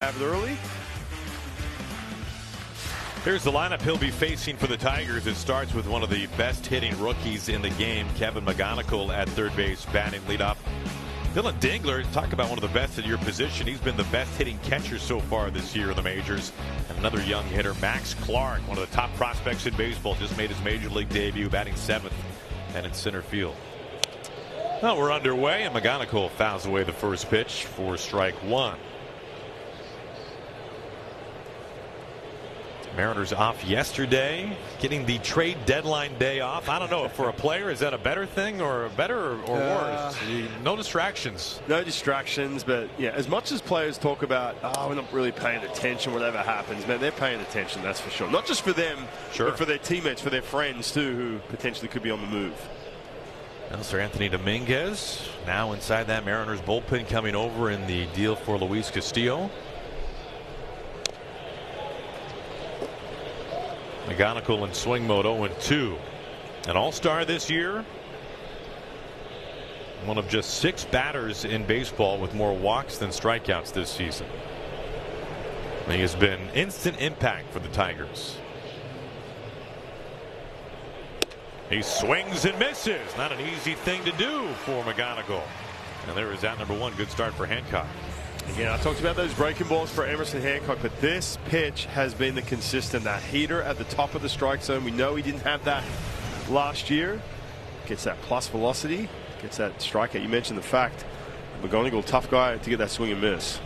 Have it early. Here's the lineup he'll be facing for the Tigers. It starts with one of the best hitting rookies in the game, Kevin McGonigal at third base, batting leadoff. Dylan Dingler, talk about one of the best at your position. He's been the best hitting catcher so far this year in the majors. And another young hitter, Max Clark, one of the top prospects in baseball, just made his major league debut, batting seventh and in center field. Well, we're underway, and McGonigal fouls away the first pitch for strike one. Mariners off yesterday, getting the trade deadline day off. I don't know, for a player, is that a better thing or worse? No distractions. No distractions, but yeah, as much as players talk about, we're not really paying attention, whatever happens, man, they're paying attention, that's for sure. Not just for them, sure, but for their teammates, for their friends too, who potentially could be on the move. Now, Sir Anthony Dominguez now inside that Mariners bullpen, coming over in the deal for Luis Castillo. McGonigal in swing mode, 0-2. An all-star this year. One of just 6 batters in baseball with more walks than strikeouts this season. He has been instant impact for the Tigers. He swings and misses. Not an easy thing to do for McGonigal. And there is out number one. Good start for Hancock. Again, I talked about those breaking balls for Emerson Hancock, but this pitch has been the consistent, that heater at the top of the strike zone. We know he didn't have that last year. Gets that plus velocity, gets that strikeout. You mentioned the fact, McGonigal, tough guy to get that swing and miss.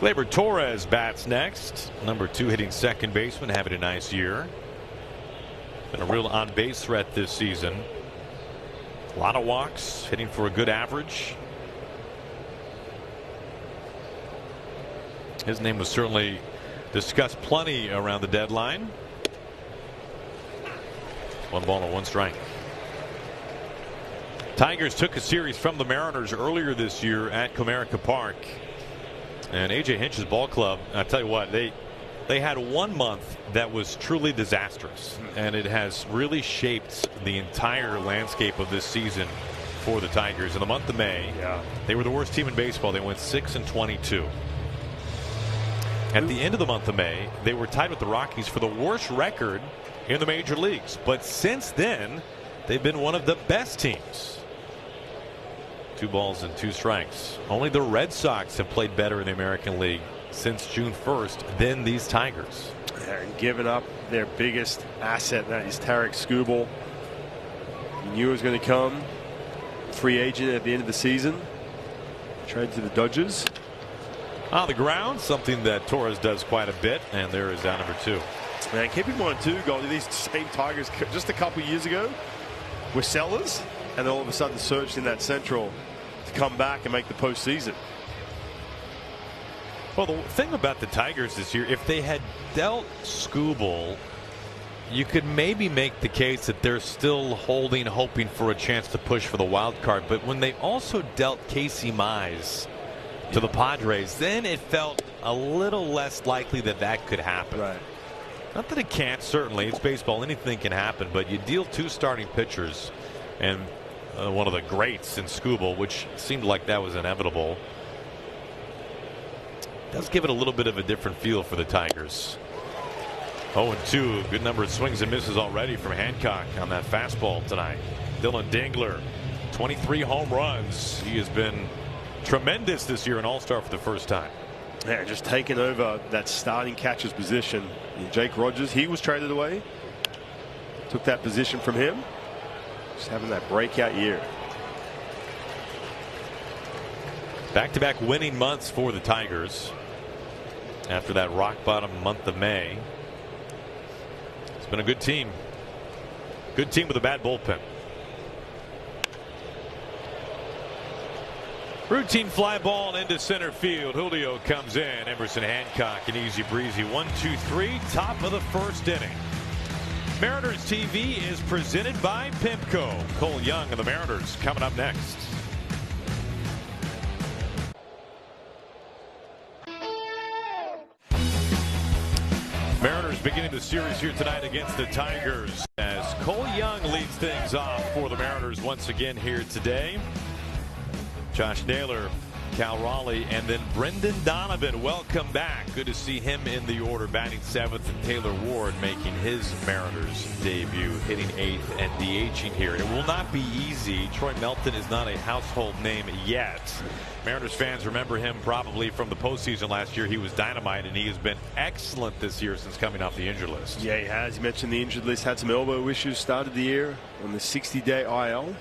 Gleyber Torres bats next. Number 2 hitting second baseman, having a nice year. Been a real on-base threat this season. A lot of walks, hitting for a good average. His name was certainly discussed plenty around the deadline. 1 ball and 1 strike. Tigers took a series from the Mariners earlier this year at Comerica Park. And A.J. Hinch's ball club, I tell you what, they had 1 month that was truly disastrous. And it has really shaped the entire landscape of this season for the Tigers. In the month of May, they were the worst team in baseball. They went 6-22. At the end of the month of May, they were tied with the Rockies for the worst record in the major leagues. But since then, they've been one of the best teams. 2 balls and 2 strikes. Only the Red Sox have played better in the American League since June 1st than these Tigers. And giving up their biggest asset, that is Tarek Skubal. You knew it was going to come. Free agent at the end of the season. Trade to the Dodgers. On the ground, something that Torres does quite a bit, and there is out number 2. Man, keep in mind too, Goldie, these same Tigers just a couple years ago were sellers, and all of a sudden surged in that Central to come back and make the postseason. Well, the thing about the Tigers this year, if they had dealt Skubal, you could maybe make the case that they're still hoping for a chance to push for the wild card. But when they also dealt Casey Mize to the Padres, then it felt a little less likely that that could happen. Right. Not that it can't, certainly. It's baseball. Anything can happen. But you deal 2 starting pitchers and one of the greats in Skubal, which seemed like that was inevitable. Does give it a little bit of a different feel for the Tigers. 0-2. Good number of swings and misses already from Hancock on that fastball tonight. Dylan Dingler, 23 home runs. He has been tremendous this year, an all-star for the first time. Yeah, just taking over that starting catcher's position. And Jake Rogers, he was traded away. Took that position from him. Just having that breakout year. Back-to-back winning months for the Tigers after that rock-bottom month of May. It's been a good team. Good team with a bad bullpen. Routine fly ball into center field. Julio comes in. Emerson Hancock, an easy breezy 1-2-3, top of the first inning. Mariners TV is presented by Pimco. Cole Young and the Mariners coming up next. Mariners beginning the series here tonight against the Tigers as Cole Young leads things off for the Mariners once again here today. Josh Naylor Cal Raleigh, and then Brendan Donovan. Welcome back. Good to see him in the order, batting 7th, and Taylor Ward making his Mariners debut, hitting 8th and DHing here. It will not be easy. Troy Melton is not a household name yet. Mariners fans remember him probably from the postseason last year. He was dynamite, and he has been excellent this year since coming off the injured list. Yeah, he has. You mentioned the injured list. Had some elbow issues. Started the year on the 60-day IL.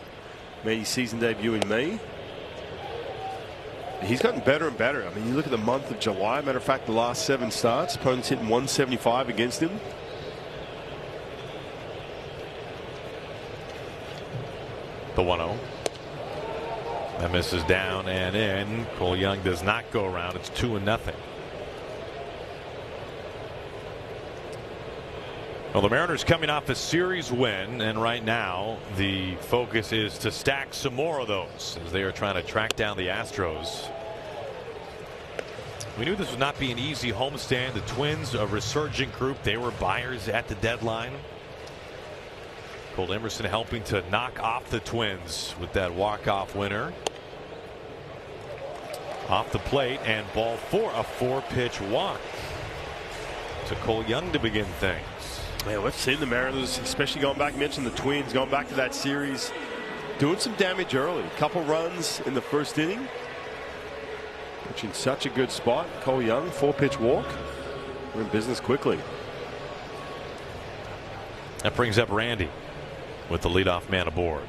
Made his season debut in May. He's gotten better and better. I mean, you look at the month of July. Matter of fact, the last 7 starts, opponents hitting 175 against him. The 1-0. That misses down and in. Cole Young does not go around. It's 2-0. Well, the Mariners coming off a series win, and right now the focus is to stack some more of those as they are trying to track down the Astros. We knew this would not be an easy homestand. The Twins, a resurgent group, they were buyers at the deadline. Cole Emerson helping to knock off the Twins with that walk-off winner. Off the plate and ball 4, a 4-pitch walk to Cole Young to begin things. Man, we've seen the Mariners, especially going back, mentioned the Twins, going back to that series, doing some damage early. A couple runs in the first inning. Which in such a good spot. Cole Young, 4-pitch walk. We're in business quickly. That brings up Randy with the leadoff man aboard.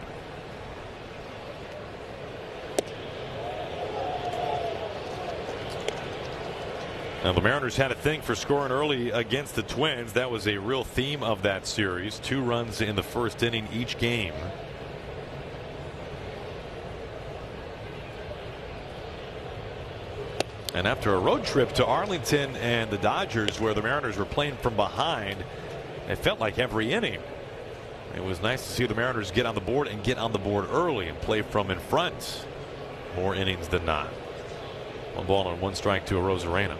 Now, the Mariners had a thing for scoring early against the Twins. That was a real theme of that series. 2 runs in the first inning each game. And after a road trip to Arlington and the Dodgers, where the Mariners were playing from behind, it felt like every inning. It was nice to see the Mariners get on the board and get on the board early and play from in front more innings than not. 1 ball and 1 strike to Arozarena.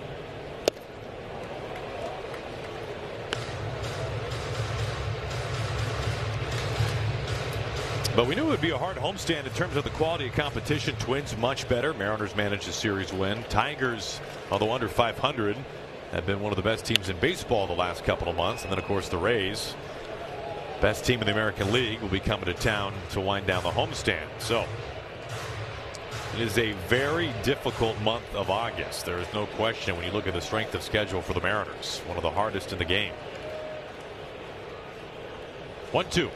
But we knew it would be a hard homestand in terms of the quality of competition. Twins much better. Mariners managed a series win. Tigers, although under 500, have been one of the best teams in baseball the last couple of months. And then, of course, the Rays, best team in the American League, will be coming to town to wind down the homestand. So it is a very difficult month of August. There is no question when you look at the strength of schedule for the Mariners. One of the hardest in the game. 1-2.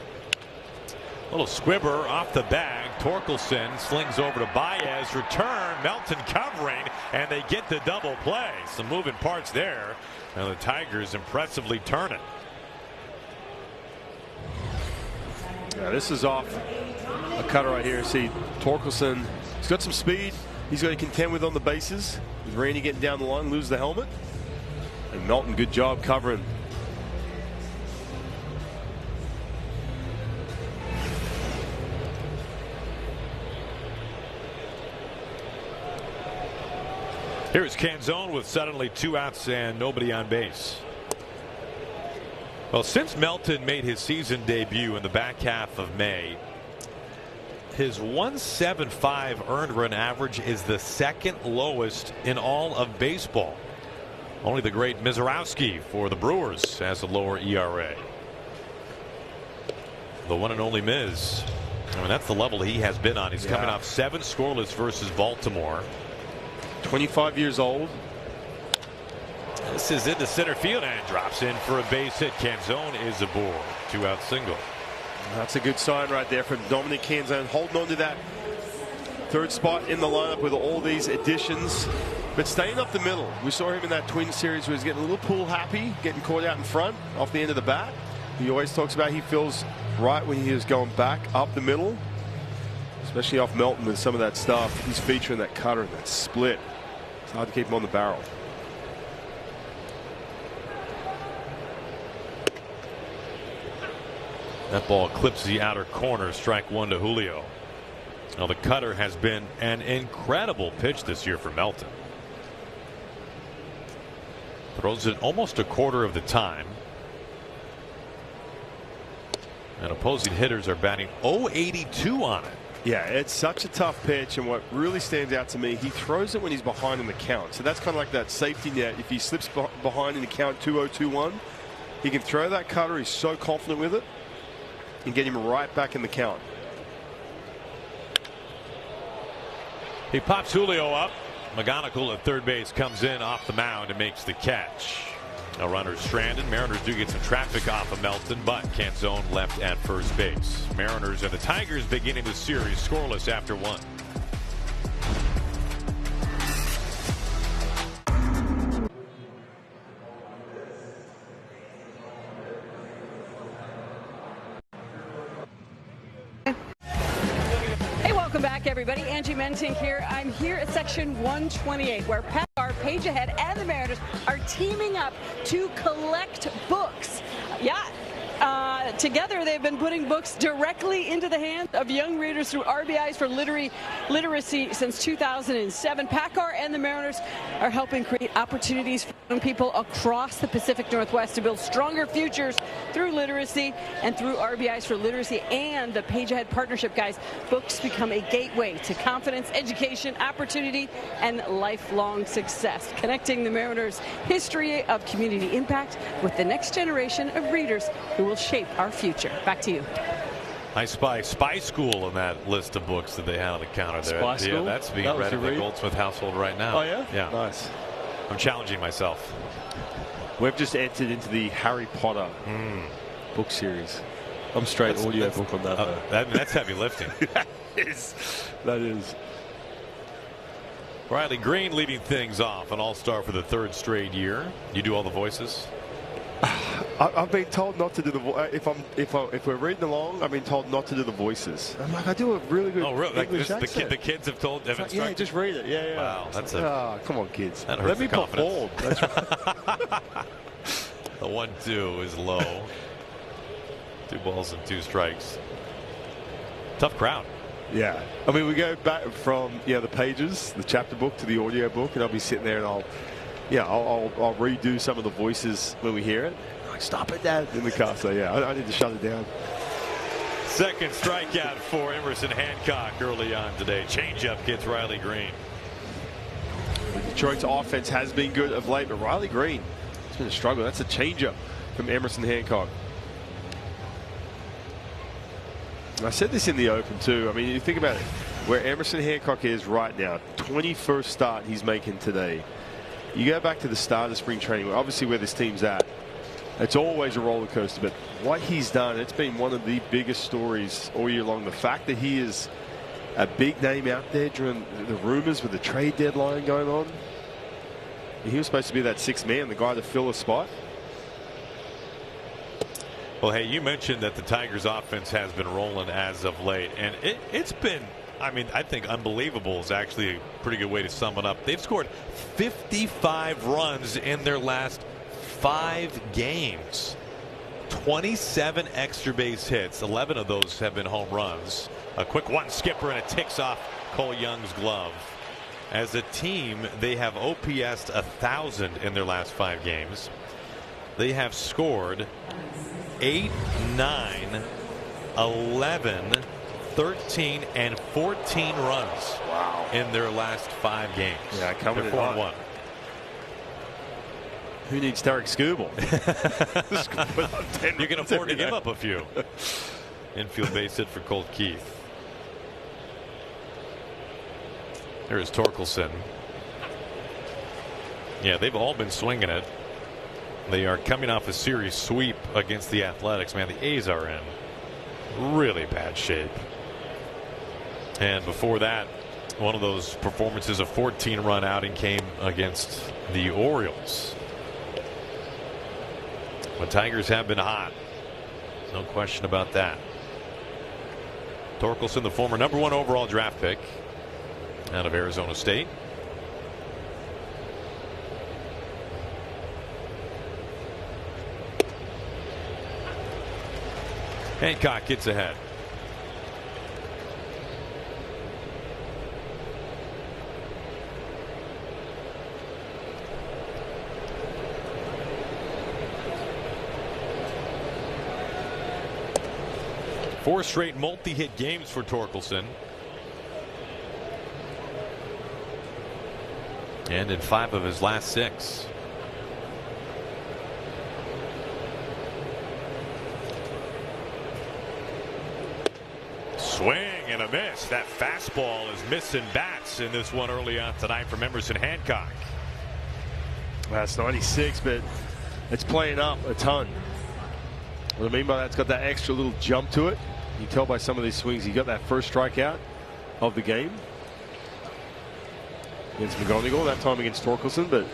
Little squibber off the bag. Torkelson slings over to Baez. Return. Melton covering, and they get the double play. Some moving parts there. And the Tigers impressively turn it. Yeah, this is off a cutter right here. See, Torkelson, he's got some speed. He's got to contend with on the bases. With Randy getting down the line, lose the helmet. And Melton, good job covering. Here's Canzone with suddenly 2 outs and nobody on base. Well, since Melton made his season debut in the back half of May, his 1.75 earned run average is the 2nd lowest in all of baseball. Only the great Mizorowski for the Brewers has a lower ERA. The one and only Miz. I mean, that's the level he has been on. He's coming off 7 scoreless versus Baltimore. 25 years old. This is into center field and drops in for a base hit. Canzone is aboard. 2-out single. That's a good sign right there from Dominic Canzone, holding on to that 3rd spot in the lineup with all these additions, but staying up the middle. We saw him in that Twins series where he's getting a little pool happy, getting caught out in front off the end of the bat. He always talks about he feels right when he is going back up the middle, especially off Melton with some of that stuff. He's featuring that cutter and that split. It's hard to keep him on the barrel. That ball clips the outer corner. Strike 1 to Julio. Now the cutter has been an incredible pitch this year for Melton. Throws it almost a quarter of the time. And opposing hitters are batting .082 on it. Yeah, it's such a tough pitch, and what really stands out to me, he throws it when he's behind in the count. So that's kind of like that safety net. If he slips behind in the count 2-0, 2-1, he can throw that cutter. He's so confident with it and get him right back in the count. He pops Julio up. McGonigal at third base comes in off the mound and makes the catch. A runner stranded. Mariners do get some traffic off of Melton, but can't zone left at first base. Mariners and the Tigers beginning the series scoreless after 1. Welcome back, everybody. Angie Mentink here. I'm here at section 128, where our Page Ahead and the Mariners are teaming up to collect books. Together they've been putting books directly into the hands of young readers through RBIs for literacy since 2007. PACCAR and the Mariners are helping create opportunities for young people across the Pacific Northwest to build stronger futures through literacy and through RBIs for literacy and the Page Ahead partnership, guys. Books become a gateway to confidence, education, opportunity, and lifelong success, connecting the Mariners' history of community impact with the next generation of readers who will shape our future. Back to you. I spy Spy School in that list of books that they had on the counter there. Spy School? Yeah, that's being read in the Goldsmith household right now. Oh, yeah? Yeah. Nice. I'm challenging myself. We've just entered into the Harry Potter book series. I'm straight audio book on that. That's heavy lifting. That is. Riley Green leading things off, an all-star for the 3rd straight year. You do all the voices? I've been told not to do the if we're reading along, I've been told not to do the voices. I'm like, I do a really good English accent. The kids have told. Have yeah, just read it. Yeah. Wow, that's come on, kids. That hurts Let me confidence. perform. That's right. The 1-2 is low. 2 balls and 2 strikes. Tough crowd. Yeah, I mean, we go back from the pages, the chapter book to the audio book, and I'll be sitting there and I'll redo some of the voices when we hear it. Like, stop it, Dad, in the car. So yeah, I need to shut it down. Second strikeout for Emerson Hancock early on today. Changeup gets Riley Green. Detroit's offense has been good of late, but Riley Green, it's been a struggle. That's a changeup from Emerson Hancock. I said this in the open too. I mean, you think about it, where Emerson Hancock is right now, 21st start he's making today. You go back to the start of spring training, obviously where this team's at, it's always a roller coaster, but what he's done, it's been one of the biggest stories all year long. The fact that he is a big name out there during the rumors with the trade deadline going on. He was supposed to be that 6th man, the guy to fill a spot. Well, hey, you mentioned that the Tigers offense has been rolling as of late, and it's been, I mean, I think unbelievable is actually a pretty good way to sum it up. They've scored 55 runs in their last 5 games. 27 extra base hits. 11 of those have been home runs. A quick one skipper and it ticks off Cole Young's glove. As a team, they have OPS'd 1,000 in their last 5 games. They have scored 8, 9, 11, 13, and 14 runs in their last 5 games. Yeah, coming in 4-1. Who needs Derek Skubal? You can afford to give up a few. Infield base hit for Colt Keith. There's Torkelson. Yeah, they've all been swinging it. They are coming off a series sweep against the Athletics. Man, the A's are in really bad shape. And before that, one of those performances, a 14-run outing, came against the Orioles. The Tigers have been hot. No question about that. Torkelson, the former #1 overall draft pick out of Arizona State. Hancock gets ahead. Four straight multi-hit games for Torkelson. And in 5 of his last 6. Swing and a miss. That fastball is missing bats in this one early on tonight from Emerson Hancock. That's 96, but it's playing up a ton. What I mean by that, it's got that extra little jump to it. You can tell by some of these swings, he got that first strikeout of the game against McGonigal, that time against Torkelson, but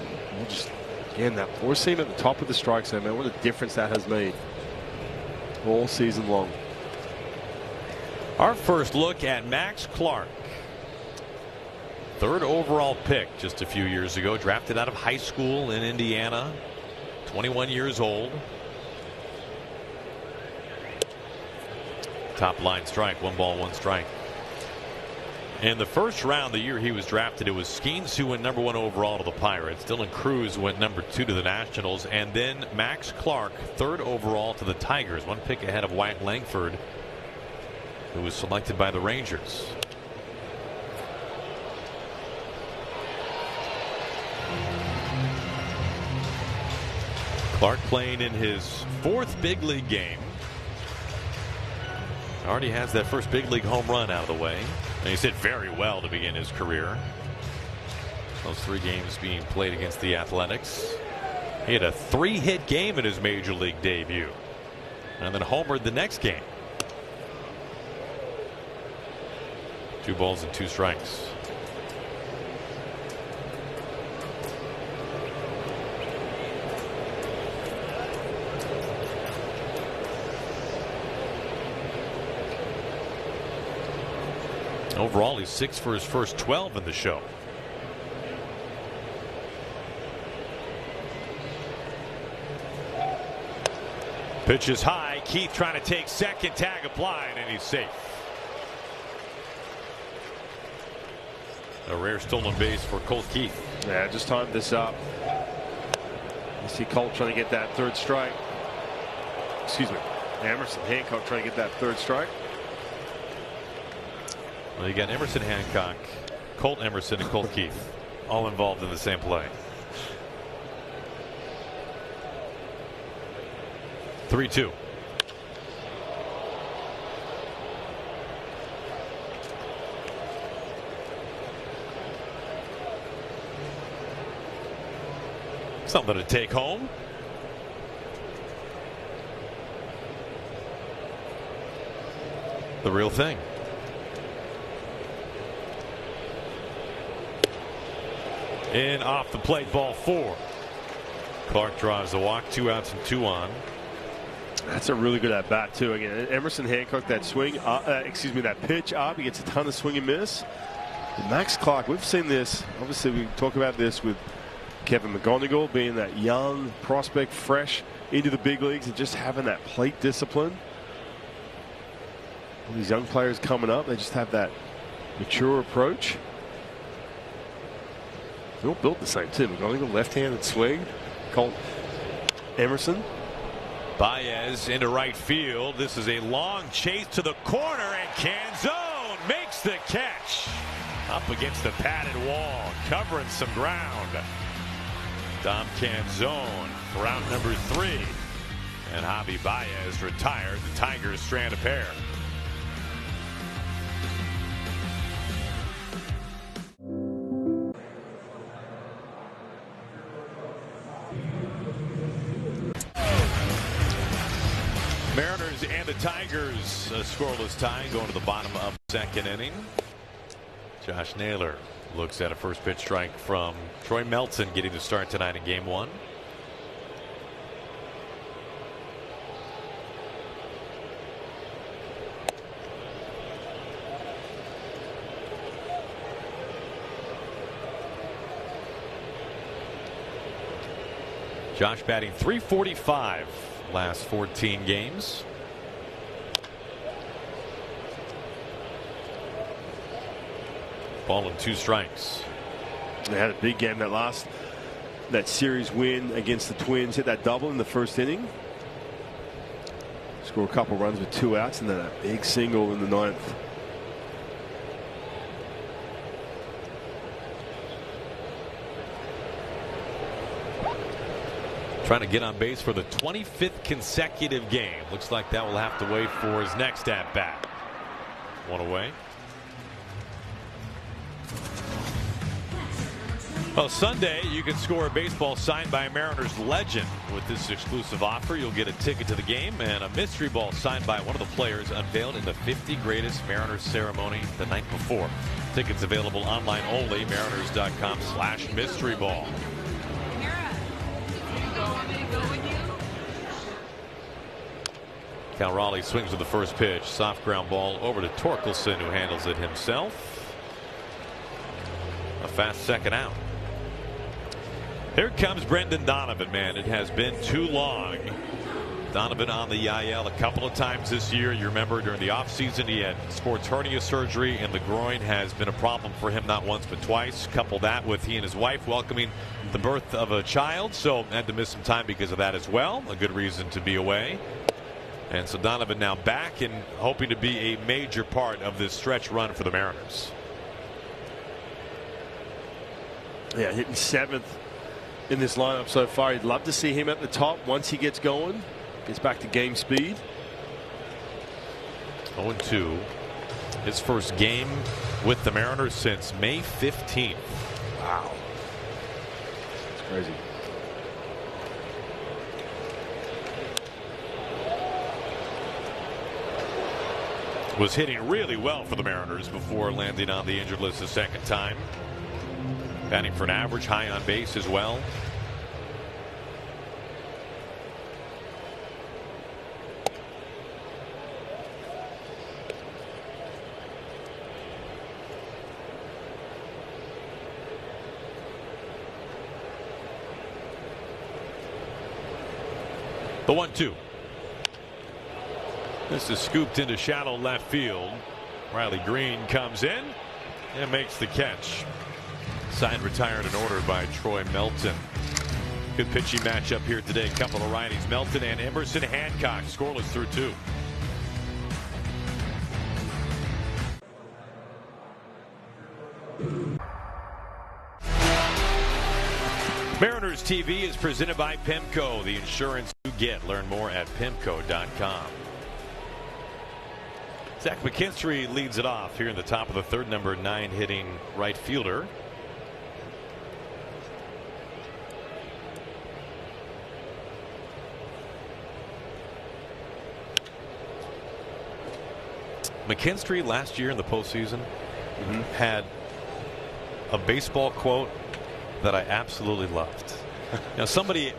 just again, that 4-seam at the top of the strike zone, man, what a difference that has made all season long. Our first look at Max Clark. 3rd overall pick just a few years ago, drafted out of high school in Indiana, 21 years old. Top line strike, 1 ball, 1 strike. In the first round, the year he was drafted, it was Skeens who went number 1 overall to the Pirates. Dylan Cruz went number 2 to the Nationals. And then Max Clark, 3rd overall to the Tigers. 1 pick ahead of Wyatt Langford, who was selected by the Rangers. Clark playing in his 4th big league game. Already has that first big league home run out of the way. And he's hit very well to begin his career. Those 3 games being played against the Athletics. He had a 3-hit game in his major league debut. And then homered the next game. 2 balls and 2 strikes. Overall, he's 6 for his first 12 in the show. Pitch is high. Keith trying to take second, tag applied, and he's safe. A rare stolen base for Colt Keith. Yeah, just timed this up. You see Colt trying to get that 3rd strike. Excuse me. Emerson Hancock trying to get that 3rd strike. Well, you got Emerson Hancock, Colt Emerson, and Colt Keith all involved in the same play. 3-2. Something to take home. The real thing. In off the plate, ball 4. Clark draws the walk, 2 outs and 2 on. That's a really good at bat too. Again, Emerson Hancock, that swing, that pitch up, he gets a ton of swing and miss. And Max Clark, we've seen this. Obviously, we talk about this with Kevin McGonigal being that young prospect, fresh into the big leagues, and just having that plate discipline. All these young players coming up, they just have that mature approach. They're all built the same too. McGonigal, left-handed swing. Colt Emerson. Baez into right field. This is a long chase to the corner, and Canzone makes the catch. Up against the padded wall, covering some ground. Dom Canzone, round number 3. And Javi Baez retired. The Tigers strand a pair. Mariners and the Tigers, a scoreless tie going to the bottom of the 2nd inning. Josh Naylor looks at a first pitch strike from Troy Melton, getting the start tonight in game 1. Josh batting .345 last 14 games. Ball and 2 strikes. They had a big game that series win against the Twins. Hit that double in the 1st inning. Score a couple runs with 2 outs, and then a big single in the 9th. Trying to get on base for the 25th consecutive game. Looks like that will have to wait for his next at bat. One away. Well, Sunday you can score a baseball signed by a Mariners legend. With this exclusive offer, you'll get a ticket to the game and a mystery ball signed by one of the players unveiled in the 50 Greatest Mariners ceremony the night before. Tickets available online only, mariners.com/mystery ball. Cal Raleigh swings with the first pitch. Soft ground ball over to Torkelson, who handles it himself. A fast second out. Here comes Brendan Donovan, man. It has been too long. Donovan on the IL a couple of times this year. You remember during the offseason he had sports hernia surgery, and the groin has been a problem for him not once but twice. Couple that with he and his wife welcoming the birth of a child, so had to miss some time because of that as well. A good reason to be away. And so Donovan now back and hoping to be a major part of this stretch run for the Mariners. Yeah, hitting 7th in this lineup so far. You'd love to see him at the top once he gets going. Gets back to game speed. 0-2. His first game with the Mariners since May 15th. Wow. That's crazy. Was hitting really well for the Mariners before landing on the injured list a second time. Batting for an average, high on base as well. The 1-2. This is scooped into shallow left field. Riley Green comes in and makes the catch. Signed, retired, and ordered by Troy Melton. Good pitching matchup here today. A couple of righties, Melton and Emerson Hancock, scoreless through 2. Mariners TV is presented by PIMCO, the insurance you get. Learn more at PIMCO.com. Zach McKinstry leads it off here in the top of the third, number 9 hitting right fielder. McKinstry last year in the postseason had a baseball quote that I absolutely loved. Now somebody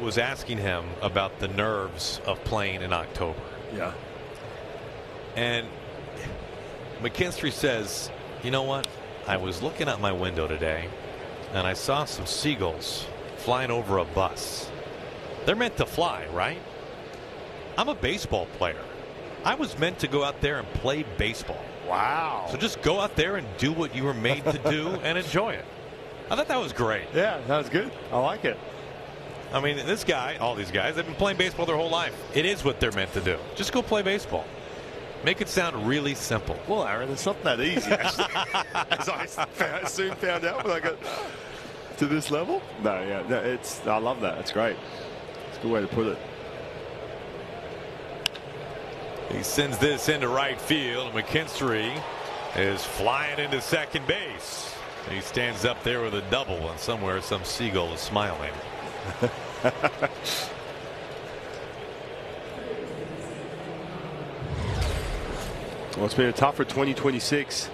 was asking him about the nerves of playing in October. Yeah. And McKinstry says, you know what? I was looking out my window today and I saw some seagulls flying over a bus. They're meant to fly, right? I'm a baseball player. I was meant to go out there and play baseball. Wow. So just go out there and do what you were made to do and enjoy it. I thought that was great. Yeah, that was good. I like it. I mean, this guy, all these guys, they've been playing baseball their whole life. It is what they're meant to do. Just go play baseball. Make it sound really simple. Well, Aaron, it's not that easy, actually. As I soon found out when I got to this level. No, I love that. It's great. It's a good way to put it. He sends this into right field. McKinstry is flying into second base. He stands up there with a double, and somewhere some seagull is smiling. Well, it's been a tougher 2026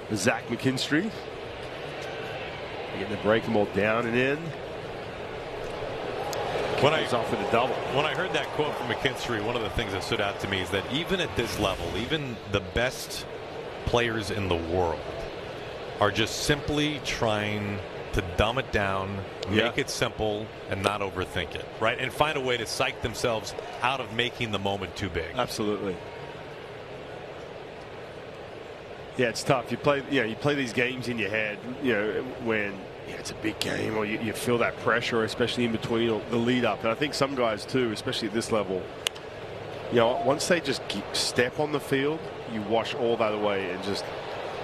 for Zach McKinstry. Getting the breaking ball down and in. When I off with a double. When I heard that quote from McKinstry, one of the things that stood out to me is that even at this level, even the best players in the world are just simply trying to dumb it down, make it simple, and not overthink it, right? And find a way to psych themselves out of making the moment too big. Absolutely. Yeah, it's tough. You play these games in your head, when it's a big game or you feel that pressure, especially in between the lead up. And I think some guys too, especially at this level, once they just step on the field, you wash all that away and just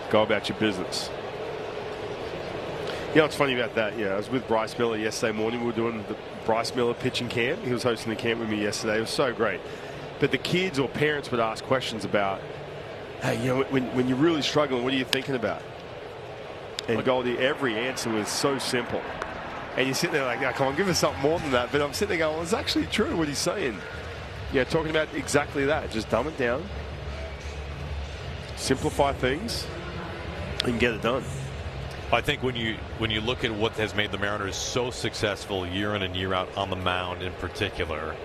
go about your business. You know what's funny about that? Yeah, I was with Bryce Miller yesterday morning. We were doing the Bryce Miller pitching camp. He was hosting the camp with me yesterday. It was so great. But the kids or parents would ask questions about, hey, you know, when you're really struggling, what are you thinking about? And Goldie, every answer was so simple. And you're sitting there like, oh, come on, give us something more than that. But I'm sitting there going, well, it's actually true what he's saying. Yeah, talking about exactly that. Just dumb it down. Simplify things and get it done. I think when you look at what has made the Mariners so successful year in and year out on the mound in particular,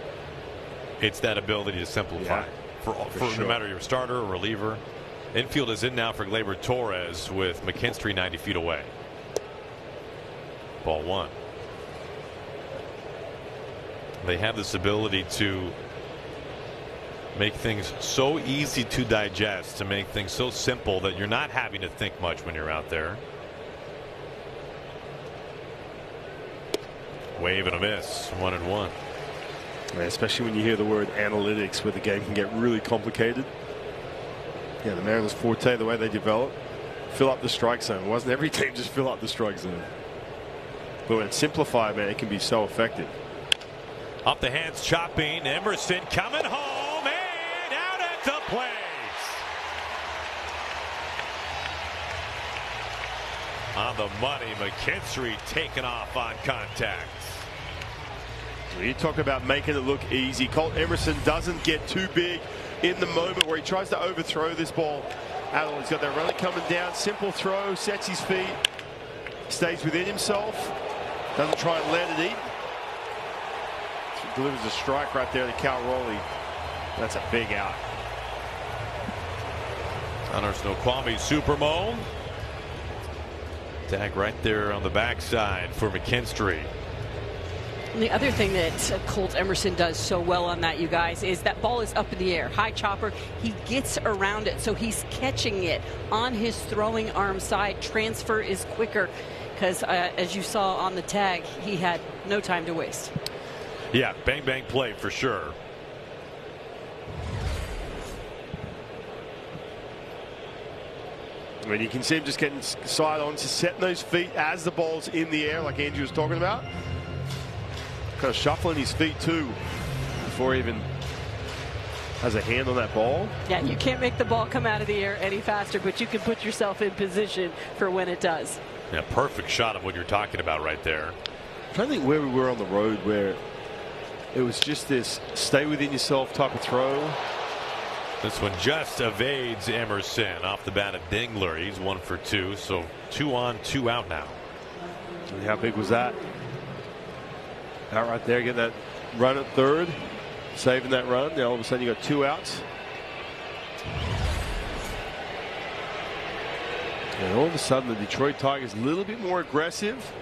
it's that ability to simplify. For sure. No matter your starter or reliever. Infield is in now for Gleyber Torres with McKinstry 90 feet away. Ball one. They have this ability to make things so easy to digest, to make things so simple that you're not having to think much when you're out there. Wave and a miss. 1-1. Especially when you hear the word analytics, where the game can get really complicated. Yeah, the Mariners' forte, the way they develop, fill up the strike zone. It wasn't every team just fill up the strike zone. But when it's simplified, man, it can be so effective. Off the hands, chopping. Emerson coming home and out at the plate. On the money, McKinstry taken off on contact. You talk about making it look easy. Colt Emerson doesn't get too big in the moment where he tries to overthrow this ball. He's got that runner coming down. Simple throw, sets his feet, stays within himself, doesn't try and let it eat. Delivers a strike right there to Cal Raleigh. That's a big out. Connor Snoqualmie Supermo. Tag right there on the backside for McKinstry. And the other thing that Colt Emerson does so well on that, you guys, is that ball is up in the air. High chopper. He gets around it, so he's catching it on his throwing arm side. Transfer is quicker because, as you saw on the tag, he had no time to waste. Yeah, bang, bang play for sure. I mean, you can see him just getting side on, just setting those feet as the ball's in the air, like Andrew was talking about. Kind of shuffling his feet too before he even has a hand on that ball. Yeah, you can't make the ball come out of the air any faster, but you can put yourself in position for when it does. Yeah, perfect shot of what you're talking about right there. I'm trying to think where we were on the road where it was just this stay within yourself type of throw. This one just evades Emerson off the bat of Dingler. He's 1 for 2, so 2 on, 2 out now. And how big was that? Out right there, get that run at third, saving that run. Now all of a sudden you got 2 outs. And all of a sudden the Detroit Tigers a little bit more aggressive.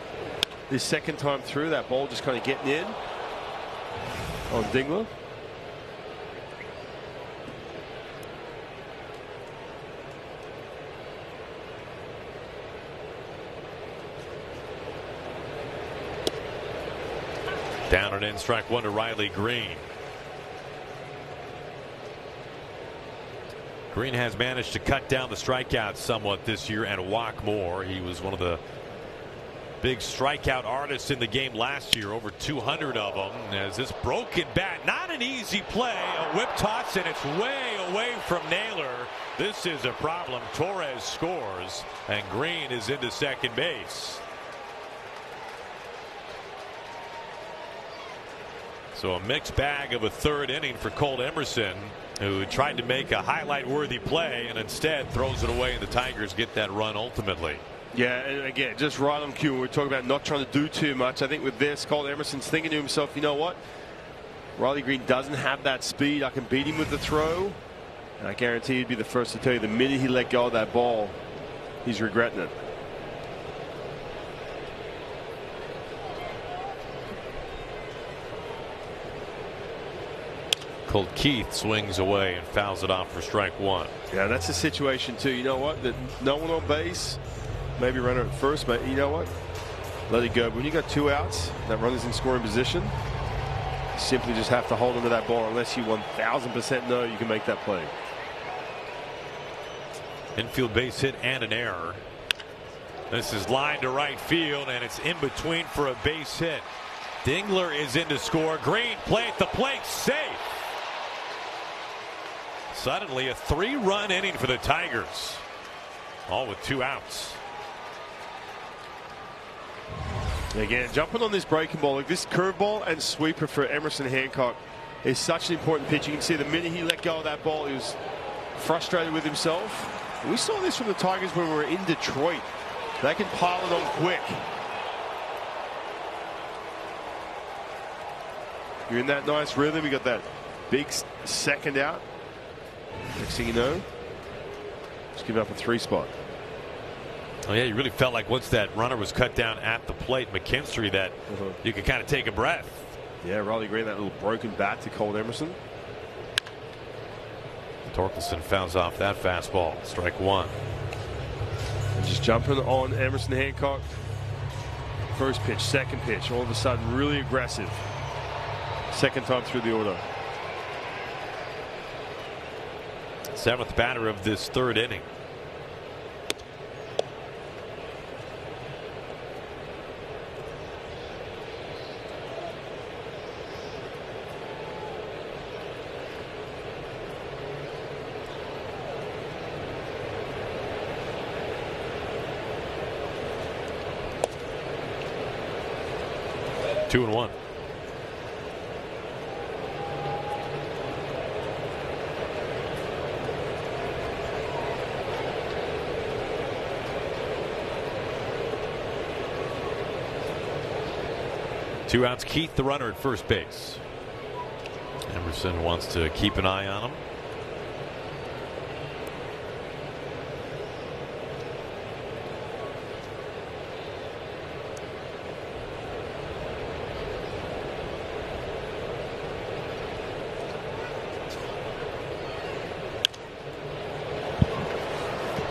This second time through, that ball just kind of getting in on Dingler. Down and in, strike one to Riley Green. Green has managed to cut down the strikeouts somewhat this year and walk more. He was one of the big strikeout artists in the game last year, over 200 of them. As this broken bat, not an easy play, a whip toss, and it's way away from Naylor. This is a problem. Torres scores, and Green is into second base. So a mixed bag of a third inning for Colt Emerson, who tried to make a highlight-worthy play and instead throws it away, and the Tigers get that run ultimately. Yeah, and again, just right on cue. We're talking about not trying to do too much. I think with this, Colt Emerson's thinking to himself, you know what? Riley Green doesn't have that speed. I can beat him with the throw. And I guarantee he'd be the first to tell you the minute he let go of that ball, he's regretting it. Colt Keith swings away and fouls it off for strike one. Yeah, that's a situation too. You know what? That no one on base, maybe runner at first, but you know what? Let it go. But when you got 2 outs, that runner's in scoring position. You simply just have to hold onto that ball unless you 1000% know you can make that play. Infield base hit and an error. This is line to right field, and it's in between for a base hit. Dingler is in to score. Green play at the plate, safe. Suddenly a 3-run inning for the Tigers, all with 2 outs. Again, jumping on this breaking ball, like this curveball and sweeper for Emerson Hancock is such an important pitch. You can see the minute he let go of that ball, he was frustrated with himself. We saw this from the Tigers when we were in Detroit. They can pile it on quick. You're in that nice rhythm. You got that big second out. Next thing you know, just give up a 3 spot. Oh yeah, you really felt like once that runner was cut down at the plate, McKinstry, that you could kind of take a breath. Yeah, Riley Green, that little broken bat to Colt Emerson. Torkelson fouls off that fastball. Strike 1. And just jumping on Emerson Hancock. First pitch, second pitch, all of a sudden really aggressive. Second time through the order. 7th batter of this 3rd inning. Two and 1. Two outs. Keith, the runner, at first base. Emerson wants to keep an eye on him.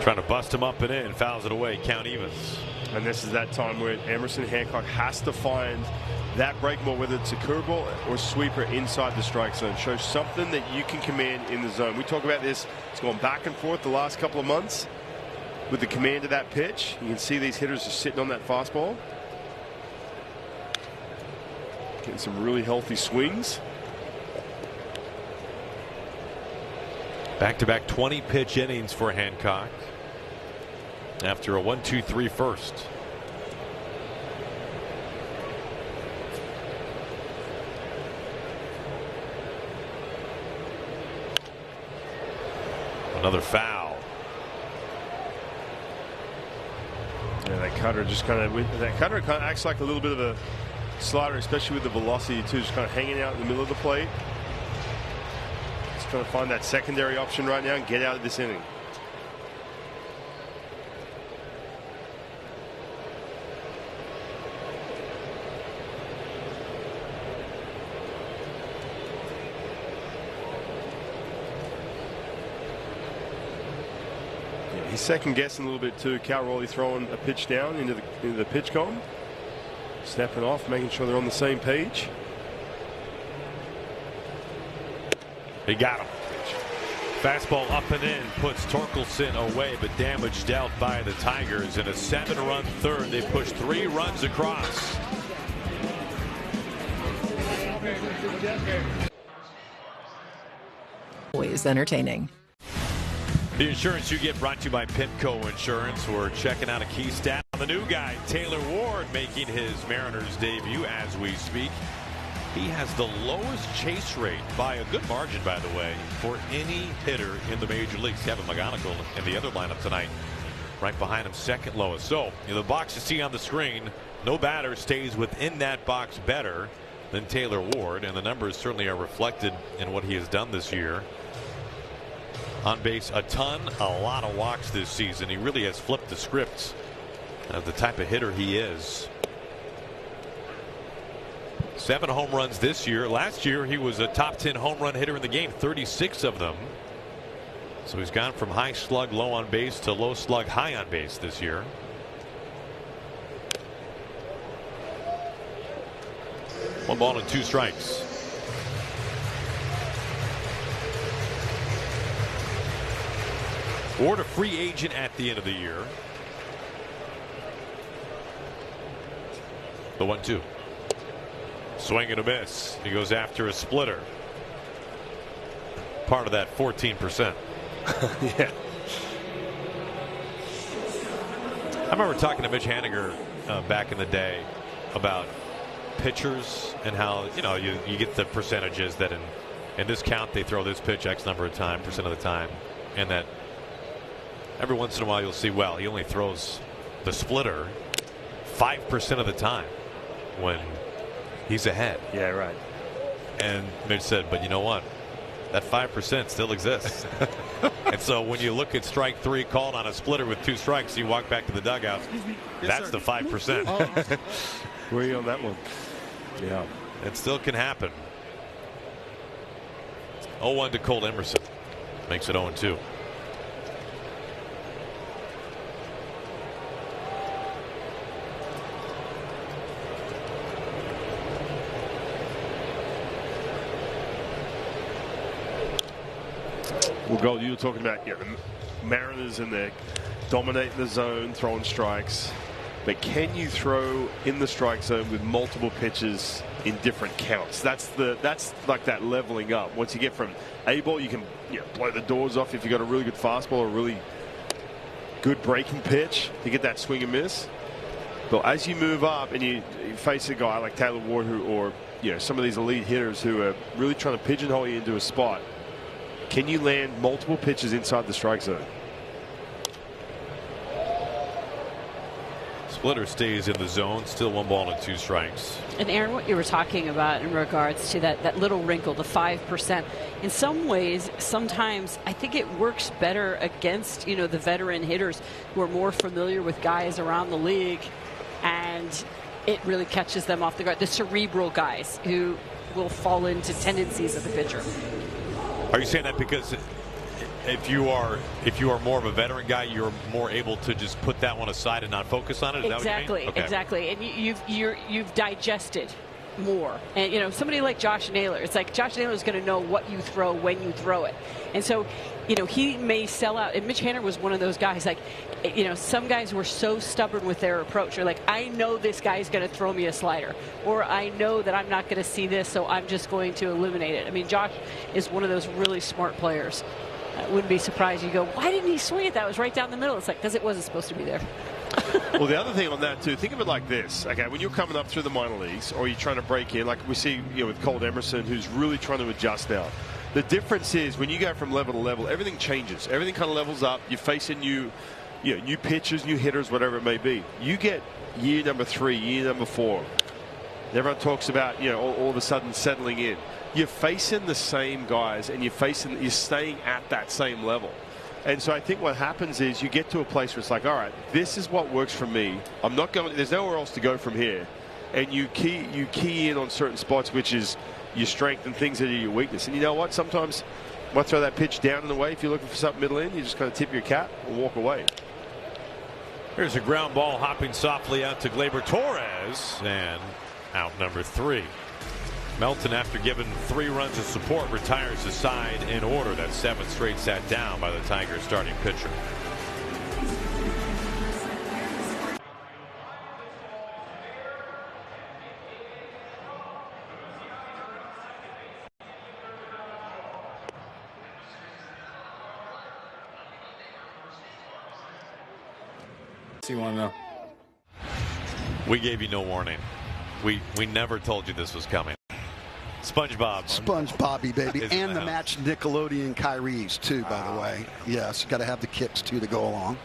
Trying to bust him up and in, fouls it away, count evens. And this is that time where Emerson Hancock has to find that breaking ball, whether it's a curveball or sweeper inside the strike zone. Show something that you can command in the zone. We talk about this. It's gone back and forth the last couple of months with the command of that pitch. You can see these hitters are sitting on that fastball. Getting some really healthy swings. Back-to-back 20-pitch innings for Hancock after a 1-2-3 first. Another foul. Yeah, that cutter just kind of acts like a little bit of a slider, especially with the velocity too, just kind of hanging out in the middle of the plate. Just trying to find that secondary option right now and get out of this inning. He's second guessing a little bit too. Cal Raleigh throwing a pitch down into the pitch column, snapping off, making sure they're on the same page. He got him. Fastball up and in puts Torkelson away, but damage dealt by the Tigers. In a 7-run third, they push 3 runs across. Always entertaining. The insurance you get brought to you by Pimco Insurance. We're checking out a key stat on the new guy, Taylor Ward, making his Mariners debut as we speak. He has the lowest chase rate by a good margin, by the way, for any hitter in the major leagues. Kevin McGonigal in the other lineup tonight, right behind him, second lowest. So the box you see on the screen, no batter stays within that box better than Taylor Ward, and the numbers certainly are reflected in what he has done this year. On base a ton, a lot of walks this season. He really has flipped the script of the type of hitter he is. 7 home runs this year. Last year he was a top 10 home run hitter in the game, 36 of them. So he's gone from high slug low on base to low slug high on base this year. One ball and 2 strikes. Ward a free agent at the end of the year. The 1-2. Swing and a miss. He goes after a splitter. Part of that 14%. Yeah. I remember talking to Mitch Haniger back in the day about pitchers and how, you get the percentages that in this count they throw this pitch X number of time, percent of the time, and that every once in a while you'll see, well, he only throws the splitter 5% of the time when he's ahead. Yeah, right. And Mitch said, but you know what? That 5% still exists. And so when you look at strike 3 called on a splitter with 2 strikes, you walk back to the dugout. That's the 5%. Oh. Where are you on that one? Yeah. It still can happen. 0-1 to Cole Emerson. Makes it 0-2. Well, Gold, you were talking about the Mariners and they're dominating the zone, throwing strikes. But can you throw in the strike zone with multiple pitches in different counts? That's like that leveling up. Once you get from A ball, you can blow the doors off if you got a really good fastball or a really good breaking pitch to get that swing and miss. But as you move up and you face a guy like Taylor Ward or some of these elite hitters who are really trying to pigeonhole you into a spot, can you land multiple pitches inside the strike zone? Splitter stays in the zone, still 1 ball and 2 strikes. And Aaron, what you were talking about in regards to that little wrinkle, the 5%, in some ways, sometimes I think it works better against, the veteran hitters who are more familiar with guys around the league, and it really catches them off the guard. The cerebral guys who will fall into tendencies of the pitcher. Are you saying that because if you are more of a veteran guy, you're more able to just put that one aside and not focus on it? Is exactly, that what you mean? Okay. Exactly. And you've digested more. And somebody like Josh Naylor, it's like Josh Naylor is going to know what you throw when you throw it. And so, he may sell out. And Mitch Haniger was one of those guys. Like, some guys were so stubborn with their approach. They're like, I know this guy's going to throw me a slider, or I know that I'm not going to see this, so I'm just going to eliminate it. I mean, Josh is one of those really smart players. I wouldn't be surprised. You go, why didn't he swing it? That was right down the middle. It's like, because it wasn't supposed to be there. Well, the other thing on that too, think of it like this. Okay, when you're coming up through the minor leagues, or you're trying to break in, like we see with Cole Emerson, who's really trying to adjust now. The difference is when you go from level to level, everything changes. Everything kind of levels up. You're facing new pitchers, new hitters, whatever it may be. You get year number 3, year number 4. Everyone talks about all of a sudden settling in. You're facing the same guys, and you're staying at that same level. And so I think what happens is you get to a place where it's like, all right, this is what works for me. I'm not going. There's nowhere else to go from here. And you key in on certain spots, which is your strength and things that are your weakness. And you know what? Sometimes you might throw that pitch down in the way. If you're looking for something middle in, you just kind of tip your cap and walk away. Here's a ground ball hopping softly out to Gleyber Torres, and out number 3. Melton, after giving 3 runs of support, retires the side in order. That 7th straight sat down by the Tigers starting pitcher. You want to know? We gave you no warning. We never told you this was coming. SpongeBob. SpongeBobby, baby. Isn't And the the match Nickelodeon Kyrie's, too, by the way. Yes, got to have the kicks, too, to go along.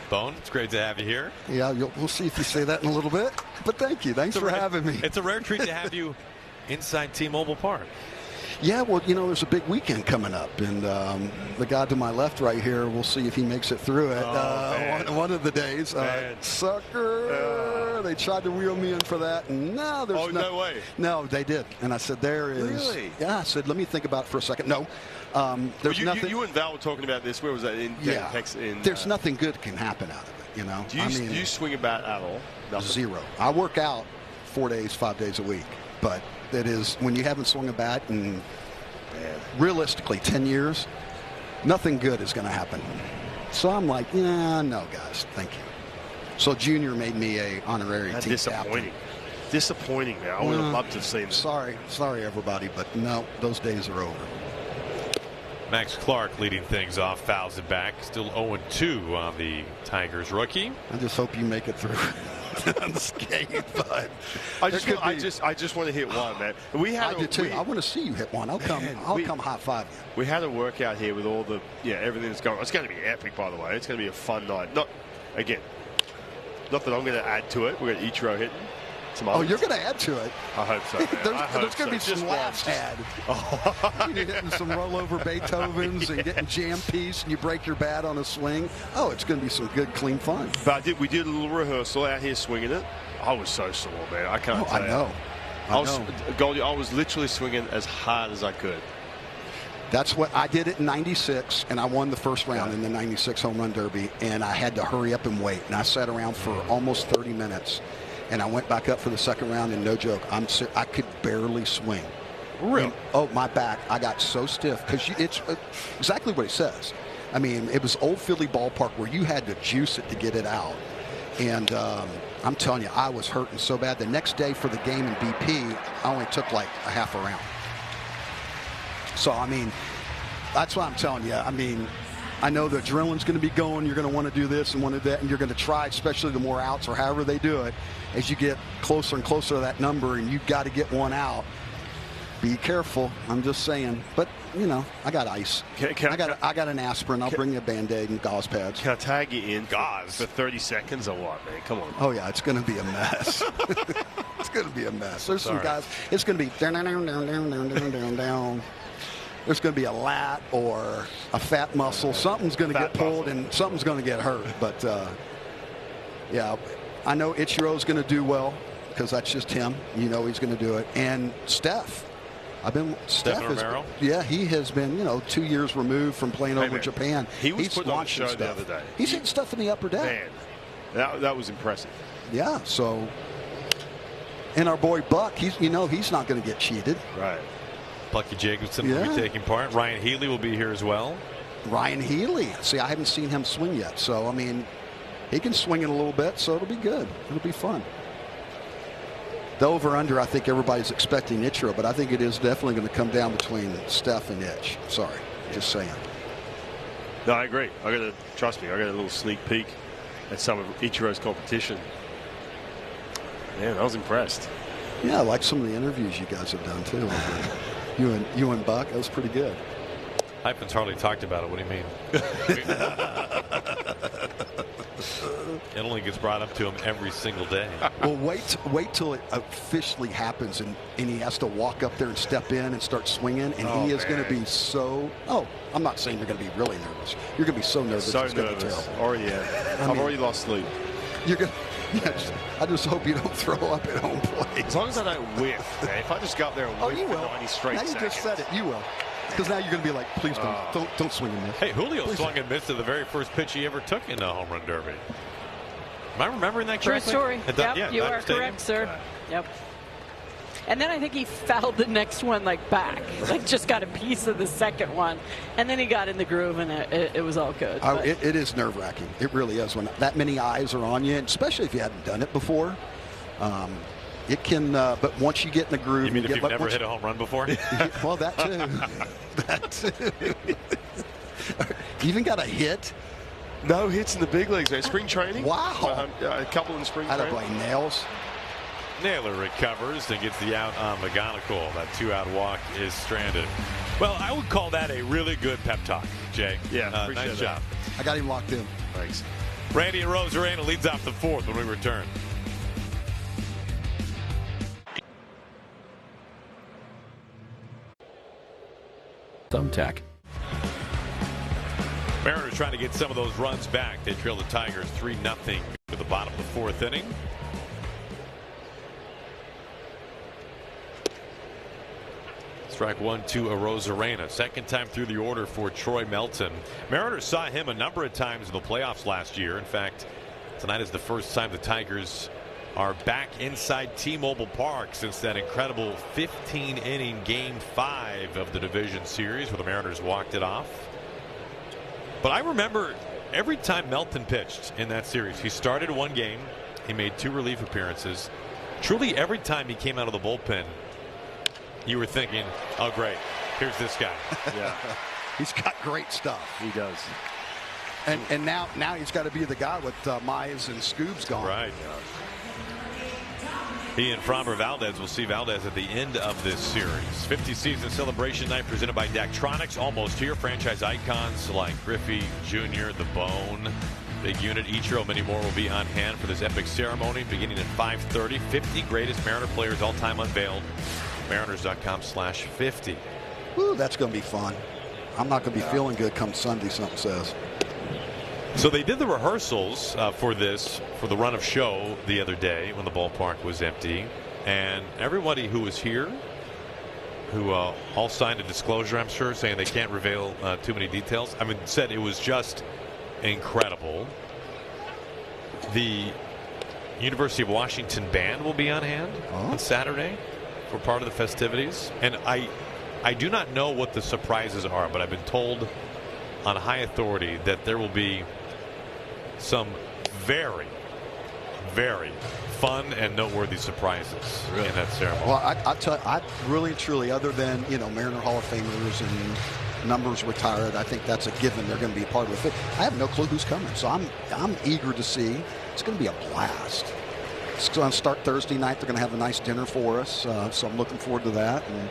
Bone, it's great to have you here. Yeah, we'll see if you say that in a little bit. But thank you. Thanks for having me. It's a rare treat to have you inside T-Mobile Park. Yeah, well, there's a big weekend coming up, and the guy to my left right here, we'll see if he makes it through it one of the days. Sucker! They tried to wheel me in for that, and no, there's no way. No, they did, and I said, there is. Really? Yeah, I said, let me think about it for a second. No, there's nothing. You and Val were talking about this. Where was that? Yeah, there's nothing good can happen out of it. Do you swing a bat at all? Nothing. 0. I work out 4 days, 5 days a week, but that is when you haven't swung a bat in realistically 10 years, nothing good is going to happen. So I'm like, no, guys, thank you. So Junior made me a honorary team disappointing. captain. Disappointing, man. I would have loved to have seen him. Sorry, everybody, but no, those days are over. Max Clark leading things off, fouls it back. Still 0-2 on the Tigers rookie. I just hope you make it through unscathed. But I just want to hit one, man. I do too. I want to see you hit one. I'll come high five you. We had a workout here with all the everything that's going on. It's going to be epic, by the way. It's going to be a fun night. Not that I'm going to add to it. We're going to Ichiro hitting. Oh, you're going to add to it. I hope so. There's going to be some laughs had. You're hitting some rollover Beethovens and getting jam piece, and you break your bat on a swing. Oh, it's going to be some good, clean fun. But we did a little rehearsal out here swinging it. I was so sore, man. I can't tell you. I know. Goldie, I was literally swinging as hard as I could. That's what I did it in '96, and I won the first round in the '96 home run derby, and I had to hurry up and wait, and I sat around for almost 30 minutes. And I went back up for the second round, and no joke, I could barely swing. Really? My back, I got so stiff because it's exactly what he says. I mean, it was Old Philly ballpark where you had to juice it to get it out. And I'm telling you, I was hurting so bad. The next day for the game in BP, I only took like a half a round. So, I mean, that's what I'm telling you. I mean, I know the adrenaline's going to be going. You're going to want to do this and want to do that, and you're going to try, especially the more outs or however they do it, as you get closer and closer to that number, and you've got to get one out. Be careful. I'm just saying. But, you know, I got ice. I got an aspirin. I'll bring you a Band-Aid and gauze pads. Can I tag you in gauze for 30 seconds or what, man? Come on. Oh, yeah, it's going to be a mess. It's going to be a mess. There's some guys. It's going to be down. There's going to be a lat or a fat muscle. Something's going to get pulled and something's going to get hurt. But, yeah, I know Ichiro's going to do well because that's just him. You know he's going to do it. And Steph. Romero? Yeah, he has been, 2 years removed from playing over Japan. He's putting on the show the other day. He's hitting stuff in the upper deck. Man, that was impressive. Yeah, so. And our boy Buck, he's not going to get cheated. Right. Bucky Jacobson will be taking part. Ryan Healy will be here as well. Ryan Healy. See, I haven't seen him swing yet. So, I mean, he can swing it a little bit, so it'll be good. It'll be fun. The over-under, I think everybody's expecting Ichiro, but I think it is definitely going to come down between Steph and Itch. Sorry, just saying. No, I agree. Trust me, I got a little sneak peek at some of Ichiro's competition. Man, I was impressed. Yeah, I like some of the interviews you guys have done, too. You and Buck, that was pretty good. Hypen's hardly talked about it. What do you mean? It only gets brought up to him every single day. Well, wait till it officially happens and he has to walk up there and step in and start swinging, and he is going to be so. Oh, I'm not saying you're going to be really nervous. You're going to be so nervous. So it's nervous. Going to be terrible. Already, yeah. I've already lost sleep. You're going. Yes, I just hope you don't throw up at home plate. As long as I don't whiff, man. If I just go up there and whiff you will. for 90 straight seconds. Now you just said it. You will. Because now you're going to be like, please don't swing and miss. Hey, Julio swung and missed at the very first pitch he ever took in the home run derby. Am I remembering that correctly? True story. Yep, you are correct, sir. Yep. And then I think he fouled the next one back, just got a piece of the second one, and then he got in the groove, and it was all good. It is nerve-wracking. It really is when that many eyes are on you, and especially if you hadn't done it before. It can, but once you get in the groove, you mean if you've never hit a home run before? Well, that too. That too. You even got a hit. No hits in the big leagues, man. Spring training. Wow. A couple in spring training. Attaboy, Nails. Naylor recovers and gets the out on McGonigal. That 2-out walk is stranded. Well, I would call that a really good pep talk, Jay. Yeah, nice job. I got him locked in. Thanks. Randy and Rosarena leads off the fourth when we return. Thumbtack. Mariners trying to get some of those runs back. They trail the Tigers 3-0 to the bottom of the fourth inning. Strike 1 to Rosarena. Second time through the order for Troy Melton. Mariners saw him a number of times in the playoffs last year. In fact, tonight is the first time the Tigers are back inside T-Mobile Park since that incredible 15-inning Game 5 of the division series where the Mariners walked it off. But I remember every time Melton pitched in that series, he started one game, he made 2 relief appearances. truly every time he came out of the bullpen, you were thinking, oh, great, here's this guy. Yeah. He's got great stuff. He does. And now he's got to be the guy with Mize and Scoobs gone. Right. He and Framber Valdez will see Valdez at the end of this series. 50 season celebration night presented by Daktronics. Almost here. Franchise icons like Griffey Jr., The Bone, Big Unit, Ichiro, many more will be on hand for this epic ceremony beginning at 5:30. 50 greatest Mariner players all time unveiled. Mariners.com/50. Ooh, that's going to be fun. I'm not going to be feeling good come Sunday, something says. So they did the rehearsals for the run of show the other day when the ballpark was empty, and everybody who was here, who all signed a disclosure, I'm sure, saying they can't reveal too many details. I mean, said it was just incredible. The University of Washington band will be on hand on Saturday for part of the festivities, and I do not know what the surprises are, but I've been told on high authority that there will be some very, very fun and noteworthy surprises in that ceremony. Well, I tell you, I really and truly, other than Mariner Hall of Famers and numbers retired, I think that's a given. They're going to be a part of it. I have no clue who's coming, so I'm eager to see. It's going to be a blast. It's going to start Thursday night. They're going to have a nice dinner for us, so I'm looking forward to that. And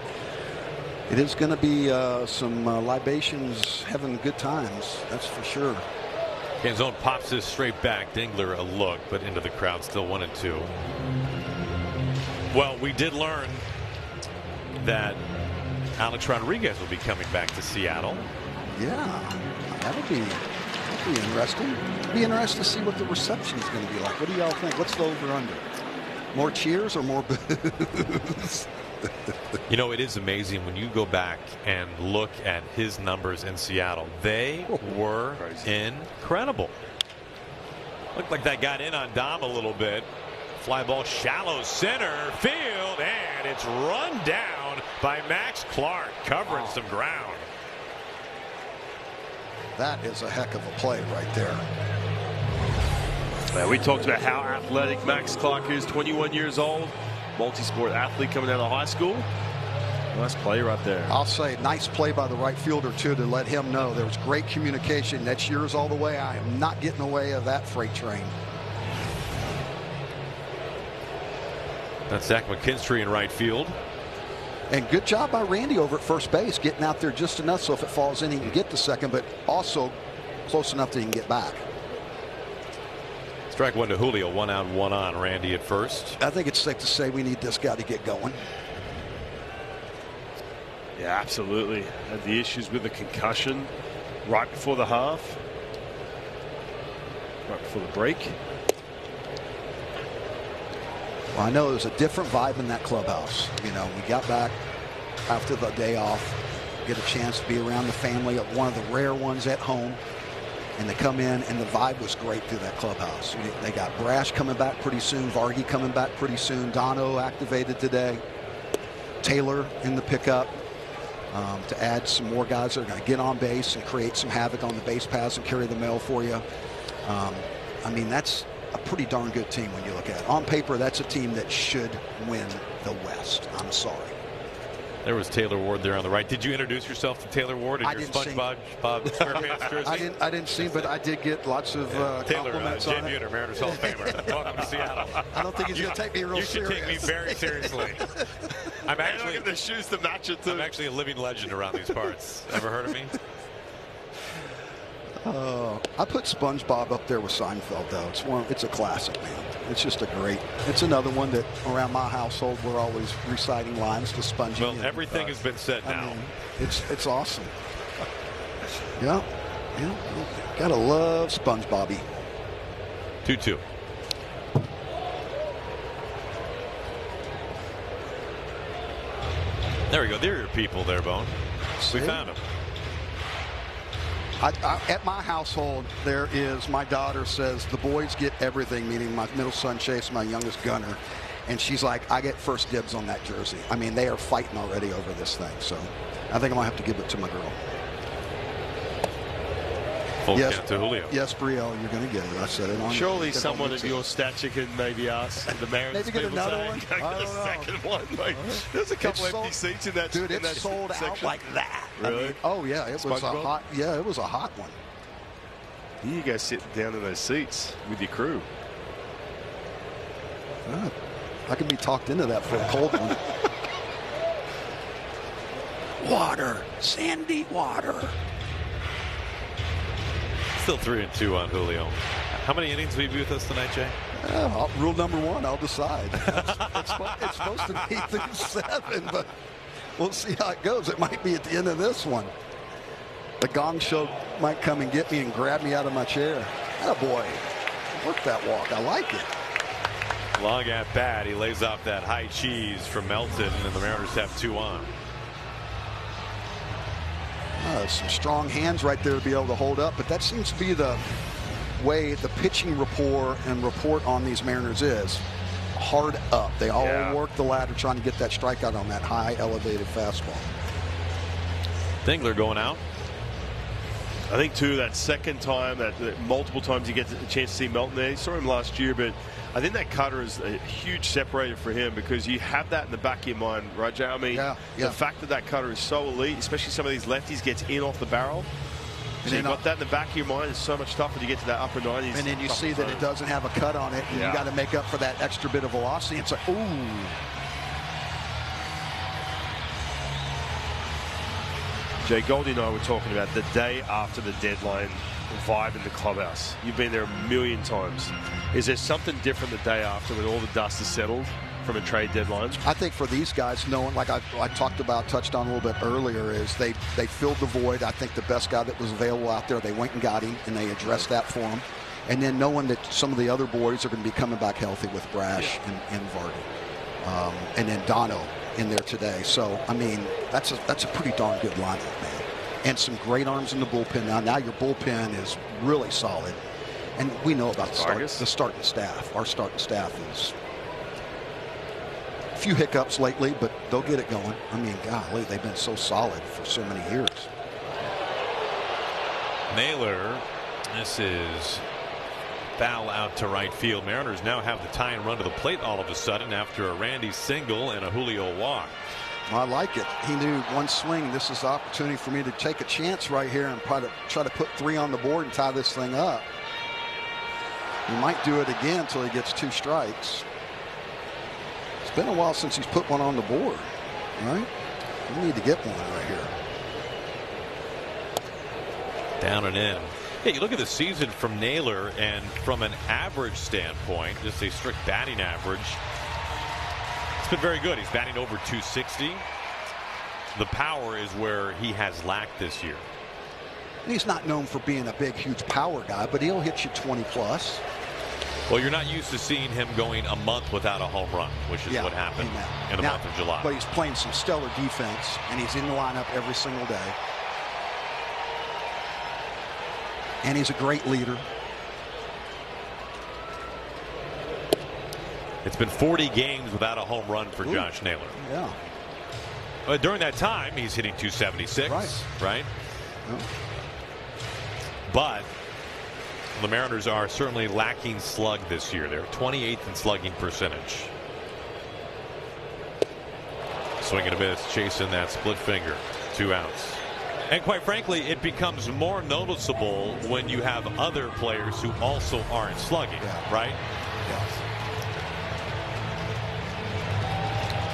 it is going to be some libations, having good times. That's for sure. Canzone pops this straight back. Dingler a look, but into the crowd, still 1-2. Well, we did learn that Alex Rodriguez will be coming back to Seattle. Yeah, that'll be interesting. It'll be interesting to see what the reception is going to be like. What do y'all think? What's the over/under? More cheers or more boos? It is amazing when you go back and look at his numbers in Seattle. They were incredible. Looked like that got in on Dom a little bit. Fly ball shallow center field, and it's run down by Max Clark, covering some ground. That is a heck of a play right there. We talked about how athletic Max Clark is, 21 years old, multi-sport athlete coming out of high school. Nice play right there. I'll say nice play by the right fielder, too, to let him know there was great communication. That's yours all the way. I am not getting away of that freight train. That's Zach McKinstry in right field. And good job by Randy over at first base, getting out there just enough so if it falls in, he can get the second, but also close enough that he can get back. Strike one to Julio, 1 out, 1 on. Randy at first. I think it's safe to say we need this guy to get going. Yeah, absolutely. Had the issues with the concussion right before the half, right before the break. Well, I know there's a different vibe in that clubhouse. We got back after the day off, get a chance to be around the family at one of the rare ones at home. And they come in, and the vibe was great through that clubhouse. They got Brash coming back pretty soon, Vargy coming back pretty soon, Dono activated today, Taylor in the pickup to add some more guys that are going to get on base and create some havoc on the base paths and carry the mail for you. I mean, that's a pretty darn good team when you look at it. On paper, that's a team that should win the West. I'm sorry. There was Taylor Ward there on the right. Did you introduce yourself to Taylor Ward in your SpongeBob SquarePants jersey? I didn't see, but I did get lots of compliments Taylor, on Jay it. Buhner, Mariners Hall of Famer. Welcome to Seattle. I don't think he's going to take me real serious. You should take me very seriously. I'm actually the shoes to match it too. I'm actually a living legend around these parts. Ever heard of me? I put SpongeBob up there with Seinfeld, though. It's a classic, man. It's just it's another one that around my household we're always reciting lines to Spongy. Well, everything has been said now. I mean, it's awesome. Yeah. Gotta love SpongeBobby. 2-2. There we go. There are your people there, Bone. See? We found them. At my household, there is, my daughter says the boys get everything, meaning my middle son Chase, my youngest Gunner, and she's like, I get first dibs on that jersey. I mean, they are fighting already over this thing, so I think I'm gonna have to give it to my girl. Full count to Julio. Yes, Brielle, you're going to get it. I said it on. Surely someone of your stature can maybe ask the Mariners. Maybe get another one. I don't know. Second one. Like, there's a couple empty seats in that. Dude, in it's sold out section. like that. Really? I mean, oh yeah, it was a hot. Yeah, it was a hot one. You guys sit down in those seats with your crew. I can be talked into that for a cold one. Water, sandy water. Still 3-2 on Julio. How many innings will you be with us tonight, Jay? Rule number one, I'll decide. It's supposed to be through 7, but we'll see how it goes. It might be at the end of this one. The gong show might come and get me and grab me out of my chair. Attaboy. Work that walk. I like it. Long at bat. He lays off that high cheese from Melton, and the Mariners have 2 on. Some strong hands right there to be able to hold up, but that seems to be the way the pitching rapport and report on these Mariners is. Hard up. They all work the ladder trying to get that strikeout on that high elevated fastball. Dingler going out. I think too that second time, that multiple times you get a chance to see Melton there. You saw him last year, but I think that cutter is a huge separator for him because you have that in the back of your mind, right, Jay? I mean, the fact that that cutter is so elite, especially some of these lefties, gets in off the barrel. So you've got that in the back of your mind. It's so much tougher to get to that upper 90s. And then you see that it doesn't have a cut on it, and you got to make up for that extra bit of velocity. It's like, ooh. Jay, Goldie and I were talking about the day after the deadline vibe in the clubhouse. You've been there a million times. Is there something different the day after when all the dust is settled from a trade deadline? I think for these guys, knowing, like I touched on a little bit earlier, is they filled the void. I think the best guy that was available out there, they went and got him, and they addressed that for him. And then knowing that some of the other boys are going to be coming back healthy with Brash and Vardy. And then Dono in there today. So, I mean, that's a pretty darn good lineup, man. And some great arms in the bullpen now. Now your bullpen is really solid. And we know about the starting staff. Our starting staff is a few hiccups lately, but they'll get it going. I mean, golly, they've been so solid for so many years. Naylor, this is foul out to right field. Mariners now have the tie and run to the plate all of a sudden after a Randy single and a Julio walk. I like it. He knew one swing. This is the opportunity for me to take a chance right here and try to put 3 on the board and tie this thing up. He might do it again until he gets 2 strikes. It's been a while since he's put one on the board, right? We need to get one right here. Down and in. Yeah, you look at the season from Naylor, and from an average standpoint, just a strict batting average, it's been very good. He's batting over 260. The power is where he has lacked this year. He's not known for being a big, huge power guy, but he'll hit you 20 plus. Well, you're not used to seeing him going a month without a home run, which is what happened in the month of July. But he's playing some stellar defense, and he's in the lineup every single day. And he's a great leader. It's been 40 games without a home run for Josh Naylor. Yeah. During that time, he's hitting 276. Right? Yeah. But the Mariners are certainly lacking slug this year. They're 28th in slugging percentage. Swing and a miss, chasing that split finger. 2 outs. And quite frankly, it becomes more noticeable when you have other players who also aren't slugging, right? Yes.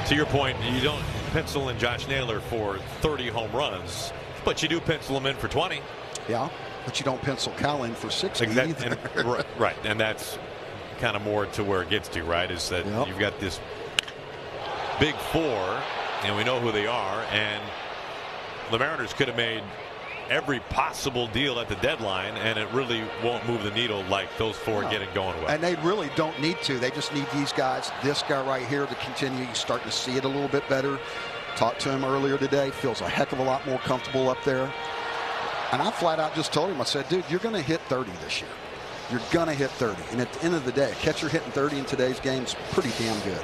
To your point, you don't pencil in Josh Naylor for 30 home runs, but you do pencil him in for 20. Yeah, but you don't pencil Cal in for 60 either. Right, and that's kind of more to where it gets to, right, is that you've got this big 4, and we know who they are, and the Mariners could have made every possible deal at the deadline, and it really won't move the needle like those 4 getting going well. And they really don't need to. They just need these guys, this guy right here, to continue. You start to see it a little bit better. Talked to him earlier today. Feels a heck of a lot more comfortable up there. And I flat out just told him, I said, dude, you're going to hit 30 this year. You're going to hit 30. And at the end of the day, a catcher hitting 30 in today's game is pretty damn good.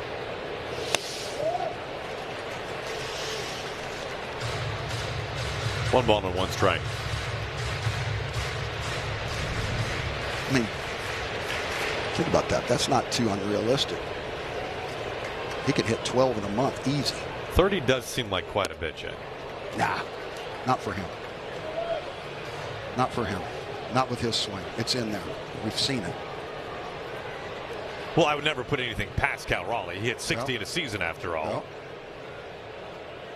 One ball and 1 strike. Think about that. That's not too unrealistic. He could hit 12 in a month easy. 30 does seem like quite a bit, Jay. Nah, not for him. Not for him. Not with his swing. It's in there. We've seen it. Well, I would never put anything past Cal Raleigh. He hit 60 in a season after all.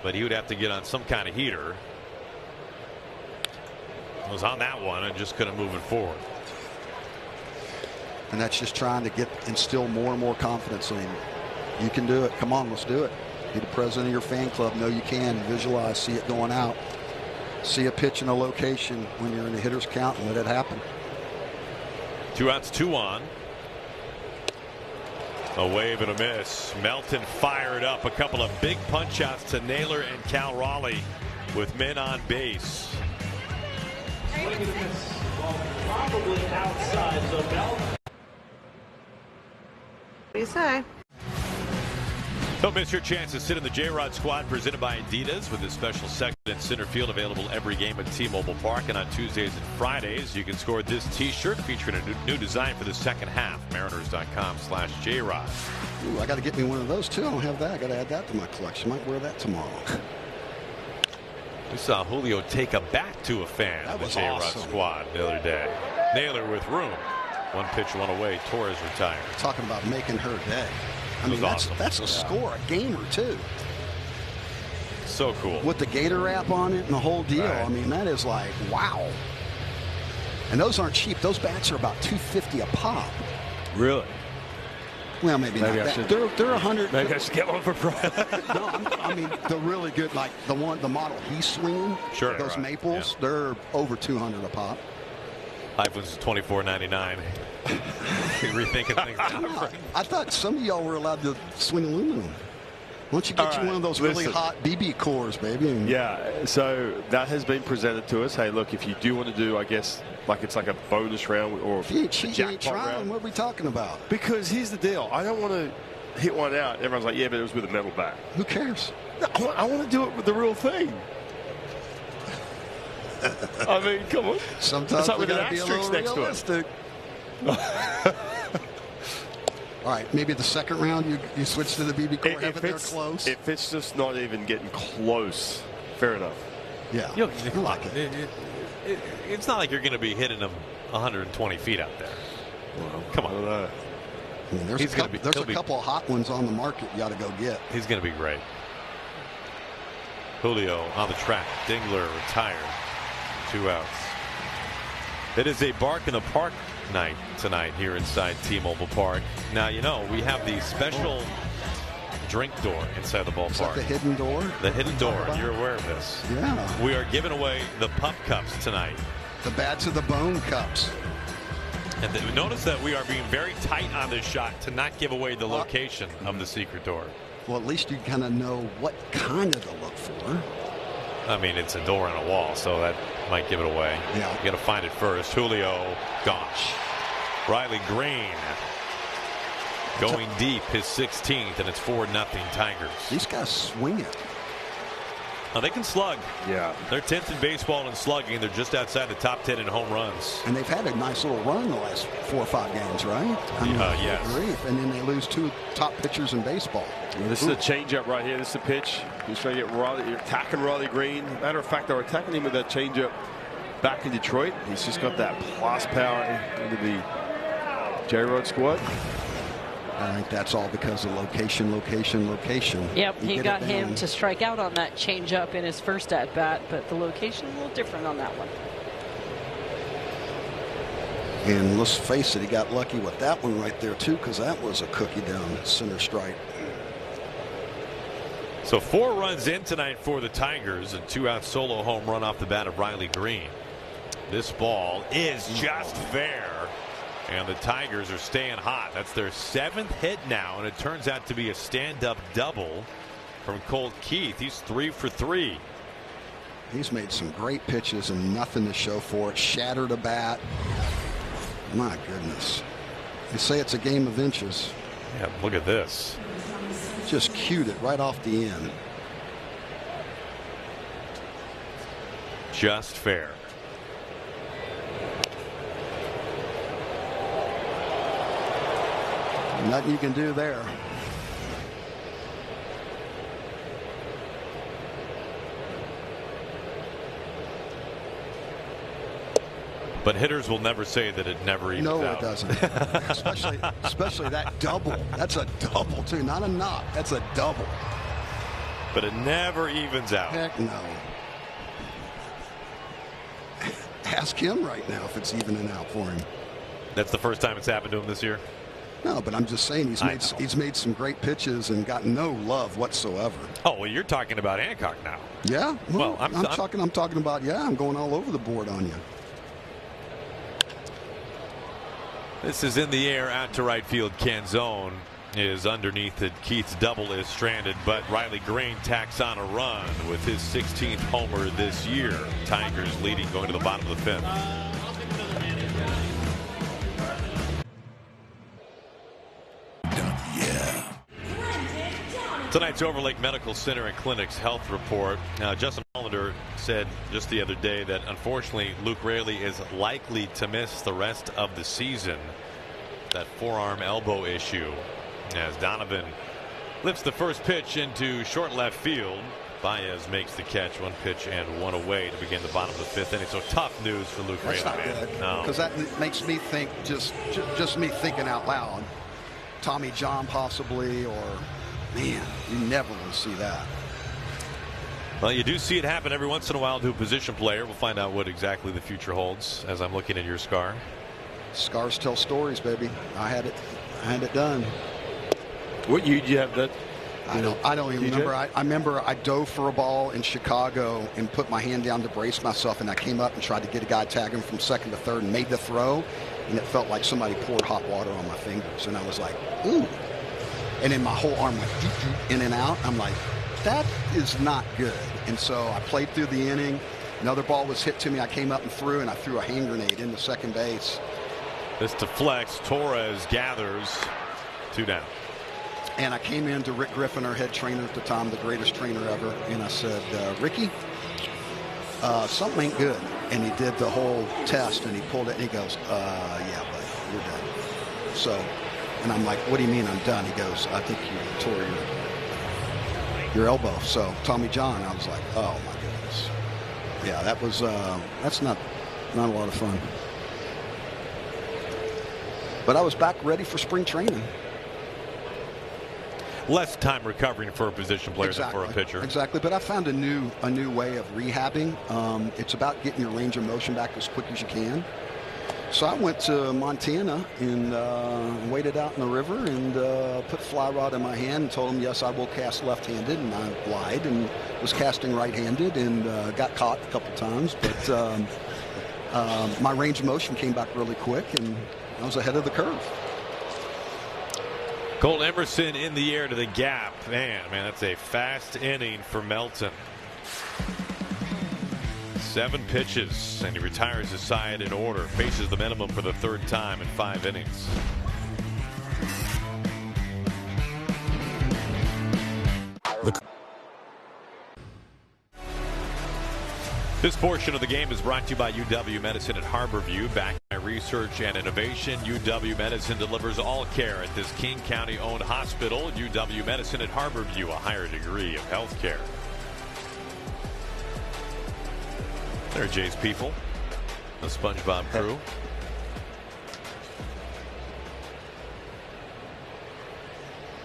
But he would have to get on some kind of heater. Was on that one and just couldn't move it forward. And that's just trying to instill more and more confidence in him. You can do it. Come on, let's do it. Be the president of your fan club. Know you can. Visualize, see it going out. See a pitch in a location when you're in a hitter's count and let it happen. 2 outs, 2 on. A wave and a miss. Melton fired up a couple of big punch outs to Naylor and Cal Raleigh with men on base. Probably outside, so Melton. What do you say? Don't miss your chance to sit in the J-Rod squad presented by Adidas with a special section in center field available every game at T-Mobile Park. And on Tuesdays and Fridays, you can score this T-shirt featuring a new design for the second half. Mariners.com/J-Rod. Ooh, I got to get me one of those too. I don't have that. I got to add that to my collection. Might wear that tomorrow. We saw Julio take a bat to a fan of the J-Rod squad the other day. Naylor with room. 1 pitch, 1 away. Torres retired. Talking about making her day. I mean, that's a score, a gamer too. So cool. With the Gator wrap on it and the whole deal. Right. I mean, that is like, wow. And those aren't cheap. Those bats are about $250 a pop. Really? Well, maybe not that. They're 100. Maybe I should get one for price. No, I mean, they're really good. Like the model he's swinging. Sure. Those Maples, they're over 200 a pop. iPhone's $24.99. Rethinking things. I thought some of y'all were allowed to swing aluminum. Why don't you get you one of those really hot BB cores, baby? Yeah, so that has been presented to us. Hey, look, if you do want to do, I guess, like it's like a bonus round or you a ain't jackpot trying, round. what are we talking about? Because here's the deal. I don't want to hit one out. Everyone's like, yeah, but it was with a metal bat. Who cares? No, I want to do it with the real thing. I mean, come on. Sometimes it's like we with an gotta be a asterisk little next realistic. All right, maybe the second round you switch to the BB core, have it there close. If it's just not even getting close, fair enough. Yeah, I like it. It's not like you're going to be hitting them 120 feet out there. Well, come on. I don't know. I mean, there's a couple of hot ones on the market you got to go get. He's going to be great. Julio on the track. Dingler retired. 2 outs. It is a bark in the park night tonight here inside T-Mobile Park. Now, you know, we have the special drink door inside the ballpark. Is that the hidden door? The hidden door. You're aware of this. Yeah. We are giving away the pup cups tonight. The bats of the bone cups. And notice that we are being very tight on this shot to not give away the location of the secret door. Well, at least you kind of know what kind of to look for. I mean, it's a door and a wall, so that might give it away. Yeah. You got to find it first. Julio, gosh. Riley Green going deep, his 16th, and it's 4-0 Tigers. These guys swing it. Now they can slug. Yeah. They're 10th in baseball in slugging. They're just outside the top 10 in home runs. And they've had a nice little run the last 4 or 5 games, right? I mean, yes. grief. And then they lose 2 top pitchers in baseball. Well, this is a changeup right here. This is a pitch. He's trying to get Riley, attacking Riley Green. Matter of fact, they're attacking him with that changeup back in Detroit. He's just got that plus power into the J-Rod squad. I think that's all because of location. Yep, he got him to strike out on that changeup in his first at bat, but the location a little different on that one. And let's face it, he got lucky with that one right there too, because that was a cookie down center strike. So 4 runs in tonight for the Tigers, a 2-out solo home run off the bat of Riley Green. This ball is just fair. And the Tigers are staying hot. That's their 7th hit now, and it turns out to be a stand-up double from Colt Keith. He's 3 for 3. He's made some great pitches and nothing to show for it. Shattered a bat. My goodness. They say it's a game of inches. Yeah, look at this. Just cued it right off the end. Just fair. Nothing you can do there. But hitters will never say that it never evens out. No, it doesn't. especially that double. That's a double, too. Not a knock. That's a double. But it never evens out. Heck no. Ask him right now if it's evening out for him. That's the first time it's happened to him this year? No, but I'm just saying he's made some great pitches and got no love whatsoever. Oh, well, you're talking about Hancock now. Yeah. Well, I'm talking about, yeah, I'm going all over the board on you. This is in the air out to right field. Canzone is underneath it. Keith's double is stranded, but Riley Green tacks on a run with his 16th homer this year. Tigers leading going to the bottom of the fifth. Tonight's Overlake Medical Center and Clinic's health report. Now, Justin Hollander said just the other day that unfortunately Luke Raley is likely to miss the rest of the season. That forearm elbow issue. As Donovan lifts the first pitch into short left field. Baez makes the catch, 1 pitch and 1 away to begin the bottom of the fifth inning. So tough news for Luke Raley. That's not good. Because that makes me think, just me thinking out loud, Tommy John possibly, or man, you never will see that. Well, you do see it happen every once in a while to a position player. We'll find out what exactly the future holds as I'm looking at your scar. Scars tell stories, baby. I had it done. What you have that? I don't even remember. I remember I dove for a ball in Chicago and put my hand down to brace myself, and I came up and tried to get a guy tagging from second to third and made the throw, and it felt like somebody poured hot water on my fingers, and I was like, ooh. And then my whole arm went in and out. I'm like, that is not good. And so I played through the inning. Another ball was hit to me. I came up and threw, and I threw a hand grenade into second base. This deflects. Torres gathers. 2 down. And I came in to Rick Griffin, our head trainer at the time, the greatest trainer ever. And I said, Ricky, something ain't good. And he did the whole test, and he pulled it, and he goes, yeah, buddy, you're done. So, and I'm like, what do you mean I'm done? He goes, I think you tore your elbow. So Tommy John, I was like, oh my goodness. Yeah, that was, that's not a lot of fun. But I was back ready for spring training. Less time recovering for a position player than for a pitcher. Exactly, but I found a new way of rehabbing. It's about getting your range of motion back as quick as you can. So I went to Montana and waited out in the river and put fly rod in my hand and told him, yes, I will cast left-handed, and I lied and was casting right-handed and got caught a couple times. But my range of motion came back really quick, and I was ahead of the curve. Cole Emerson in the air to the gap. Man, that's a fast inning for Melton. 7 pitches, and he retires his side in order. Faces the minimum for the 3rd time in 5 innings. This portion of the game is brought to you by UW Medicine at Harborview. Backed by research and innovation, UW Medicine delivers all care at this King County-owned hospital. UW Medicine at Harborview, a higher degree of health care. There are Jay's people, the SpongeBob crew.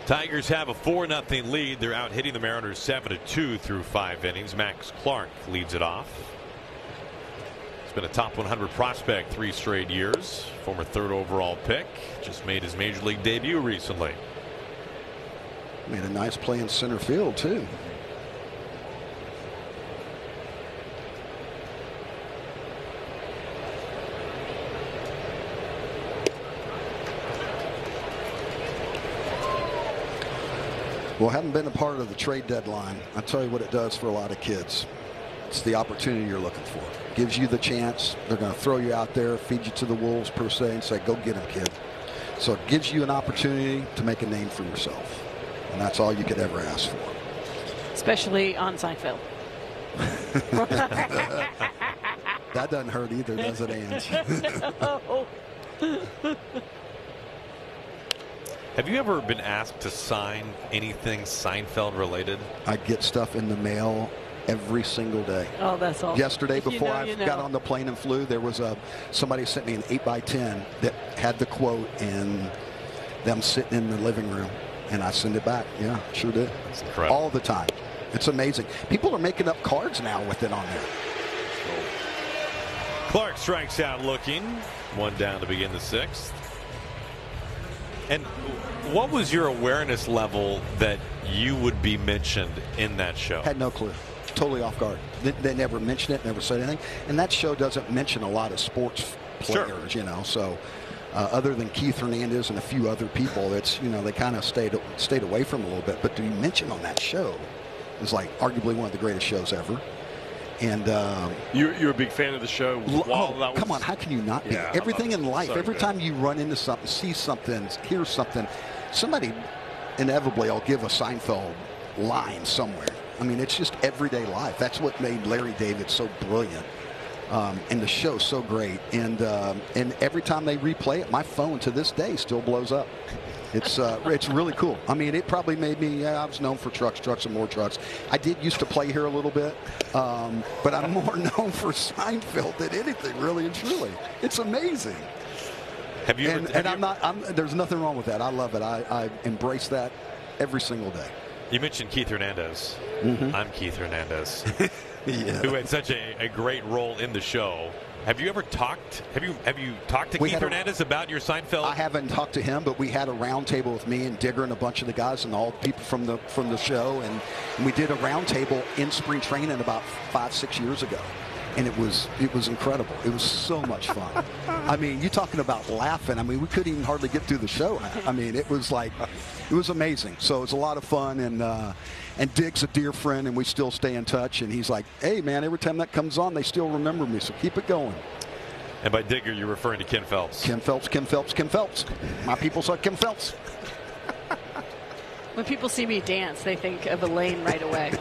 Tigers have a 4-0 lead. They're out hitting the Mariners 7-2 through 5 innings. Max Clark leads it off. He's been a top 100 prospect 3 straight years. Former 3rd overall pick. Just made his major league debut recently. Made a nice play in center field, too. Well, having been a part of the trade deadline, I tell you what it does for a lot of kids. It's the opportunity you're looking for. Gives you the chance. They're going to throw you out there, feed you to the wolves per se, and say, go get him, kid. So it gives you an opportunity to make a name for yourself. And that's all you could ever ask for. Especially on Seinfeld. That doesn't hurt either, does it, Ange? No. Have you ever been asked to sign anything Seinfeld related? I get stuff in the mail every single day. Oh, that's all. Yesterday, If you before know, I you know. got on the plane and flew, there was somebody sent me an 8x10 that had the quote and them sitting in the living room, and I send it back. Yeah, sure did. That's incredible. All the time. It's amazing. People are making up cards now with it on there. Clark strikes out looking. One down to begin the sixth. And what was your awareness level that you would be mentioned in that show? Had no clue. Totally off guard. They never mentioned it, never said anything. And that show doesn't mention a lot of sports players, Sure. you know. So other than Keith Hernandez and a few other people, it's, you know, they kind of stayed away from a little bit. But to be mentioned on that show is like arguably one of the greatest shows ever. And you're a big fan of the show. Come on, how can you not be? Yeah, Everything in life, so every good. time you run into something, see something, hear something, somebody inevitably will give a Seinfeld line somewhere. I mean, it's just everyday life. That's what made Larry David so brilliant, and the show so great. And every time they replay it, my phone to this day still blows up. It's really cool. I mean, it probably made me. I was known for trucks and more trucks. I did used to play here a little bit, but I'm more known for Seinfeld than anything, really and truly. It's amazing. Have you? There's nothing wrong with that. I love it. I embrace that every single day. You mentioned Keith Hernandez. Mm-hmm. I'm Keith Hernandez, Yeah. who had such a great role in the show. Have you ever talked? Have you talked to Keith Hernandez about your Seinfeld? I haven't talked to him, but we had a round table with me and Digger and a bunch of the guys and all the people from the show, and we did a round table in spring training about 5-6 years ago, and it was incredible. It was so much fun. I mean, you talking about laughing? I mean, we couldn't even hardly get through the show. I mean, it was amazing. So it was a lot of fun, and Dig's a dear friend, and we still stay in touch. And he's like, hey, man, every time that comes on, they still remember me, so keep it going. And by Digger, you're referring to Ken Phelps. Ken Phelps, Ken Phelps, Ken Phelps. My people saw Ken Phelps. When people see me dance, they think of Elaine right away.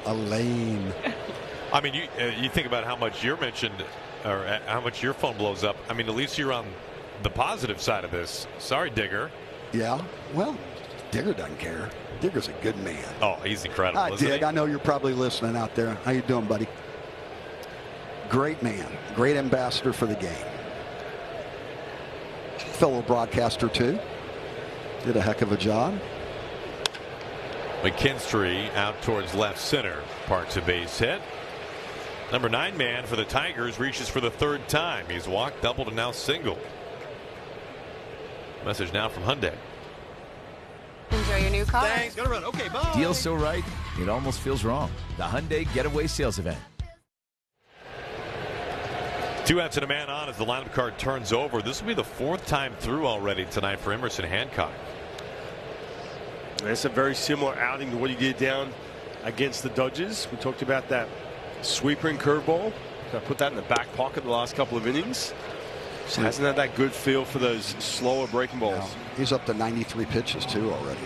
Elaine. I mean, you think about how much you're mentioned, or how much your phone blows up. I mean, at least you're on the positive side of this. Sorry, Digger. Yeah, well, Digger doesn't care. Digger's a good man. Oh, he's incredible. Hi, Dig. I know you're probably listening out there. How you doing, buddy? Great man. Great ambassador for the game. Fellow broadcaster, too. Did a heck of a job. McKinstry out towards left center. Parks a base hit. Number 9 man for the Tigers reaches for the third time. He's walked, doubled, and now single. Message now from Hyundai. Enjoy your new car. Thanks. Gotta run. Okay, bye. Deal so right, it almost feels wrong. The Hyundai Getaway Sales Event. 2 outs and a man on as the lineup card turns over. This will be the 4th time through already tonight for Emerson Hancock. It's a very similar outing to what he did down against the Dodgers. We talked about that sweeper and curveball. I put that in the back pocket the last couple of innings. Just hasn't had that good feel for those slower breaking balls. No, he's up to 93 pitches, too, already.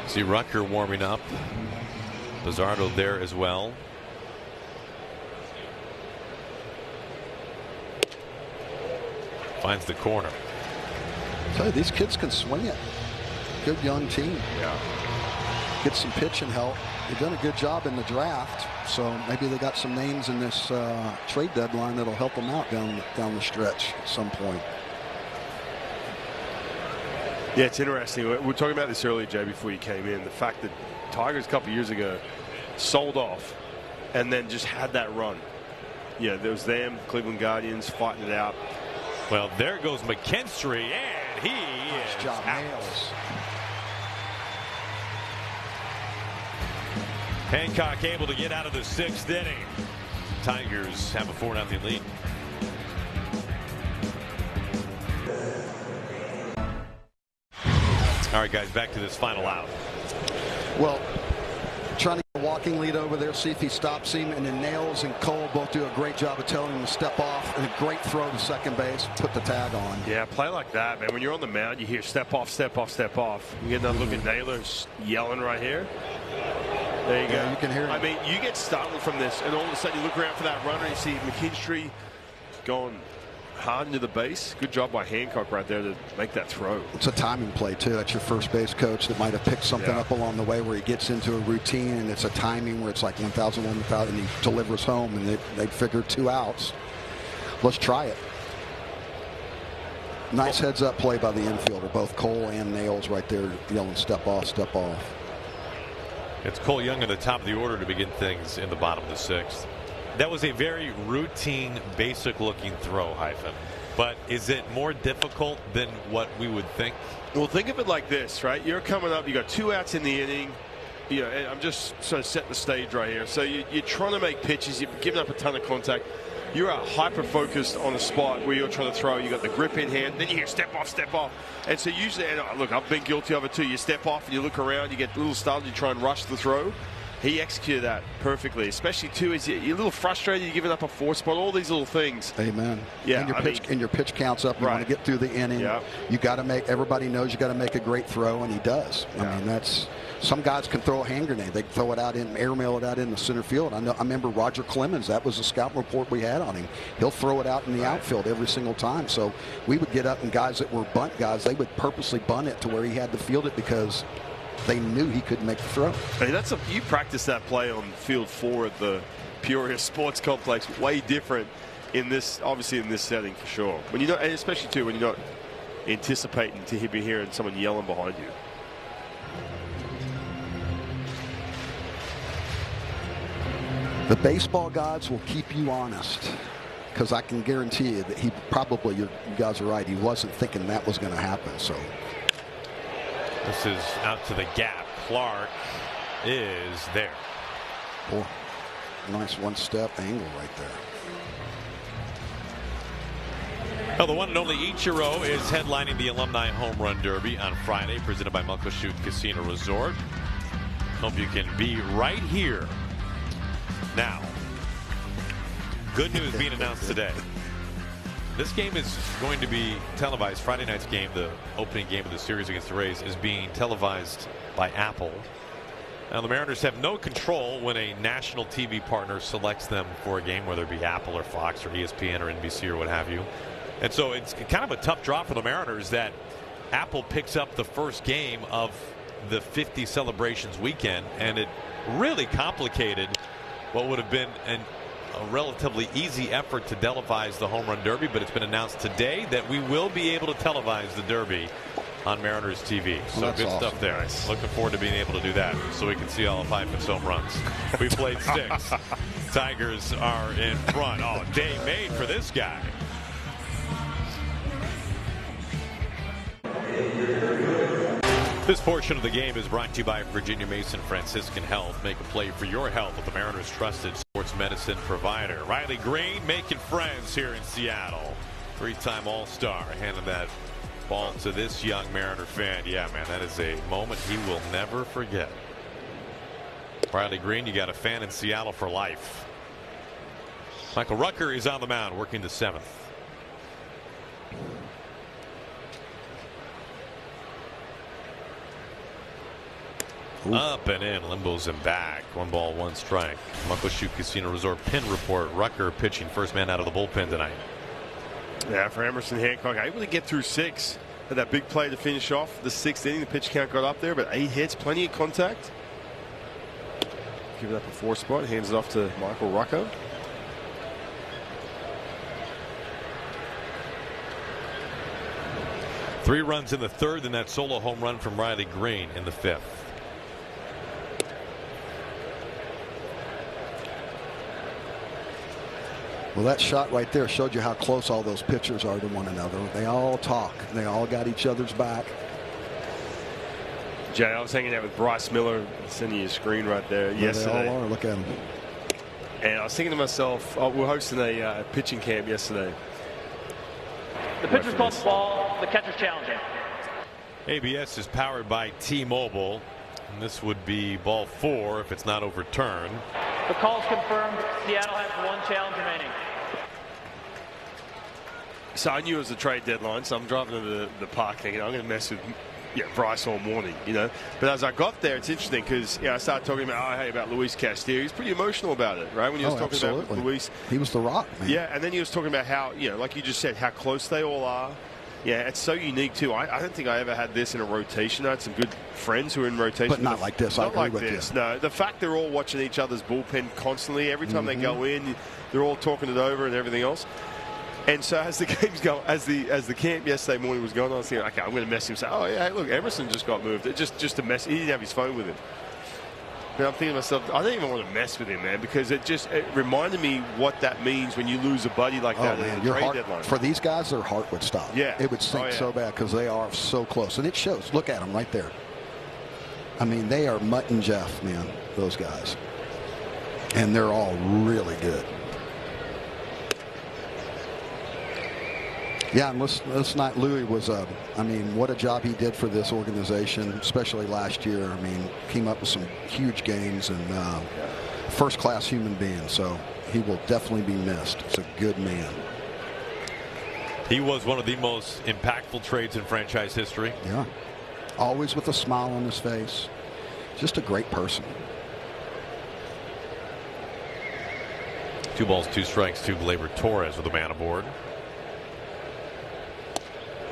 See Rucker warming up. Bizzardo there as well. Finds the corner. So these kids can swing it. Good young team. Yeah. Get some pitching help. They've done a good job in the draft, so maybe they got some names in this trade deadline that'll help them out down the stretch at some point. Yeah, it's interesting. We were talking about this earlier, Jay, before you came in. The fact that Tigers a couple of years ago sold off and then just had that run. Yeah, there was them, Cleveland Guardians fighting it out. Well, there goes McKinstry, and he Nice is job, out. Nails. Hancock able to get out of the 6th inning. Tigers have a 4-0 lead. All right, guys, back to this final out. Well, trying to get a walking lead over there, see if he stops him, and then Nails and Cole both do a great job of telling him to step off, and a great throw to second base, put the tag on. Yeah, play like that, man. When you're on the mound, you hear step off, step off, step off. You get another look at Naylor's yelling right here. There you go. Yeah, you can hear him. I mean, you get startled from this, and all of a sudden you look around for that runner, and you see McKinstry going hard into the base. Good job by Hancock right there to make that throw. It's a timing play, too. That's your first base coach that might have picked something up along the way where he gets into a routine, and it's a timing where it's like 1,000, 1,000, and he delivers home, and they figure 2 outs. Let's try it. Nice heads-up play by the infielder. Both Cole and Nails right there yelling, step off, step off. It's Cole Young at the top of the order to begin things in the bottom of the 6th. That was a very routine, basic-looking throw, Hyphen. But is it more difficult than what we would think? Well, think of it like this, right? You're coming up. You got 2 outs in the inning. You know, and I'm just sort of setting the stage right here. So you're trying to make pitches. You're giving up a ton of contact. You are hyper-focused on a spot where you're trying to throw. You got the grip in hand. Then you hear step off, step off. And so usually, and look, I've been guilty of it too. You step off and you look around. You get a little startled. You try and rush the throw. He executed that perfectly, especially too as you're a little frustrated. You're giving up a 4 spot, all these little things. Amen. Yeah, and your pitch counts up. You want to get through the inning. Yeah. You got to make. Everybody knows you got to make a great throw, and he does. Yeah. I mean, that's. Some guys can throw a hand grenade. They throw it out in airmail it out in the center field. I remember Roger Clemens. That was a scout report we had on him. He'll throw it out in the outfield every single time. So we would get up, and guys that were bunt guys, they would purposely bunt it to where he had to field it because they knew he couldn't make the throw. Hey, you practice that play on field 4 at the Peoria Sports Complex. Way different in this, obviously in this setting for sure. When you know, and especially too when you're not anticipating to be hearing someone yelling behind you. The baseball gods will keep you honest, because I can guarantee you that he probably, you guys are right, he wasn't thinking that was going to happen. So this is out to the gap. Clark is there. Boy, nice one-step angle right there. Well, the one and only Ichiro is headlining the Alumni Home Run Derby on Friday, presented by Muckleshoot Casino Resort. Hope you can be right here. Now, good news being announced today. This game is going to be televised. Friday night's game, the opening game of the series against the Rays, is being televised by Apple. Now, the Mariners have no control when a national TV partner selects them for a game, whether it be Apple or Fox or ESPN or NBC or what have you. And so it's kind of a tough draw for the Mariners that Apple picks up the first game of the 50 celebrations weekend, and it really complicated what would have been a relatively easy effort to televise the Home Run Derby, but it's been announced today that we will be able to televise the Derby on Mariners TV. So good awesome. stuff there. Nice. Looking forward to being able to do that so we can see all of Hyphen's home runs. We played 6. Tigers are in front. Oh, day made for this guy. This portion of the game is brought to you by Virginia Mason Franciscan Health. Make a play for your health with the Mariners' trusted sports medicine provider. Riley Green making friends here in Seattle. 3-time All-Star handing that ball to this young Mariner fan. Yeah, man, that is a moment he will never forget. Riley Green, you got a fan in Seattle for life. Michael Rucker is on the mound working the 7th. Up and in, limbos and back. 1 ball, 1 strike. Muckleshoot Casino Resort pin report. Rucker pitching first man out of the bullpen tonight. Yeah, for Emerson Hancock, able to get through 6. Had that big play to finish off the 6th inning. The pitch count got up there, but 8 hits, plenty of contact. Give it up a 4 spot, hands it off to Michael Rucker. Three runs in the 3rd, and that solo home run from Riley Green in the 5th. Well, that shot right there showed you how close all those pitchers are to one another. They all talk. They all got each other's back. Jay, I was hanging out with Bryce Miller, sending you a screen right there yesterday. They all are. Look at them. And I was thinking to myself, we're hosting a pitching camp yesterday. The pitcher's called the ball, the catcher's challenging. ABS is powered by T-Mobile, and this would be ball 4 if it's not overturned. The call's confirmed. Seattle has 1 challenge remaining. So I knew it was a trade deadline, so I'm driving to the park thinking I'm going to mess with Bryce all morning, But as I got there, it's interesting because I started talking about Luis Castillo. He's pretty emotional about it, right? When he was talking about Luis, he was the rock, man. Yeah, and then he was talking about how like you just said, how close they all are. Yeah, it's so unique too. I don't think I ever had this in a rotation. I had some good friends who were in rotation, but not like this. Not I agree like with this. you. No, the fact they're all watching each other's bullpen constantly. Every time they go in, they're all talking it over and everything else. And so as the games go, as the camp yesterday morning was going on, I was thinking, okay, I'm going to mess him. Say, oh yeah, hey, look, Emerson just got moved. It just a mess. He didn't have his phone with him. But I'm thinking to myself, I don't even want to mess with him, man, because it reminded me what that means when you lose a buddy like that at the trade deadline. For these guys, their heart would stop. Yeah, it would sink so bad because they are so close, and it shows. Look at them right there. I mean, they are Mutt and Jeff, man. Those guys, and they're all really good. Yeah, and let's not. Louis was I mean, what a job he did for this organization, especially last year. I mean, came up with some huge games and first-class human being. So he will definitely be missed. He's a good man. He was one of the most impactful trades in franchise history. Yeah, always with a smile on his face. Just a great person. 2 balls, 2 strikes to Gleyber Torres with a man aboard.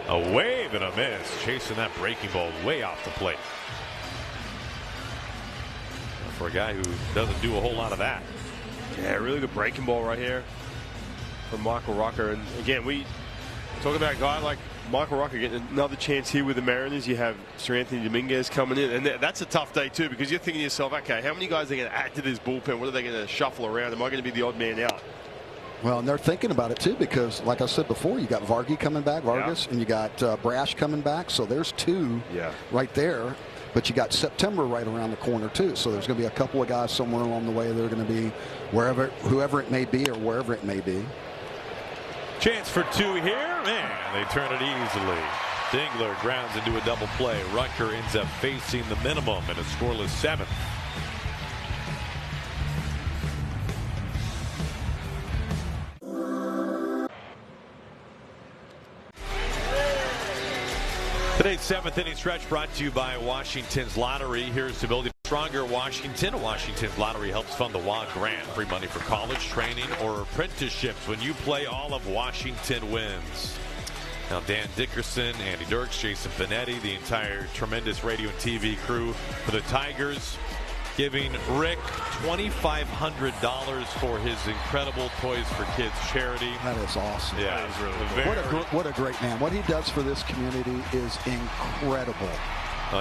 A wave and a miss, chasing that breaking ball way off the plate. For a guy who doesn't do a whole lot of that. Yeah, really good breaking ball right here from Michael Rucker. And again, we talk about a guy like Michael Rucker getting another chance here with the Mariners. You have Sir Anthony Dominguez coming in, and that's a tough day too, because you're thinking to yourself, okay, how many guys are going to add to this bullpen? What are they going to shuffle around? Am I going to be the odd man out? Well, and they're thinking about it too, because like I said before, you got Vargas coming back, and you got Brash coming back. So there's 2 right there. But you got September right around the corner too. So there's going to be a couple of guys somewhere along the way. They're going to be whoever it may be or wherever it may be. Chance for 2 here. Man, they turn it easily. Dingler grounds into a double play. Rucker ends up facing the minimum in a scoreless 7th. Today's 7th inning stretch brought to you by Washington's Lottery. Here's to building a stronger Washington. Washington's Lottery helps fund the WA Grant. Free money for college, training, or apprenticeships. When you play, all of Washington wins. Now, Dan Dickerson, Andy Dirks, Jason Panetti, the entire tremendous radio and TV crew for the Tigers, giving Rick $2,500 for his incredible Toys for Kids charity. That is awesome. Yeah, that is really cool. What a great man. What he does for this community is incredible.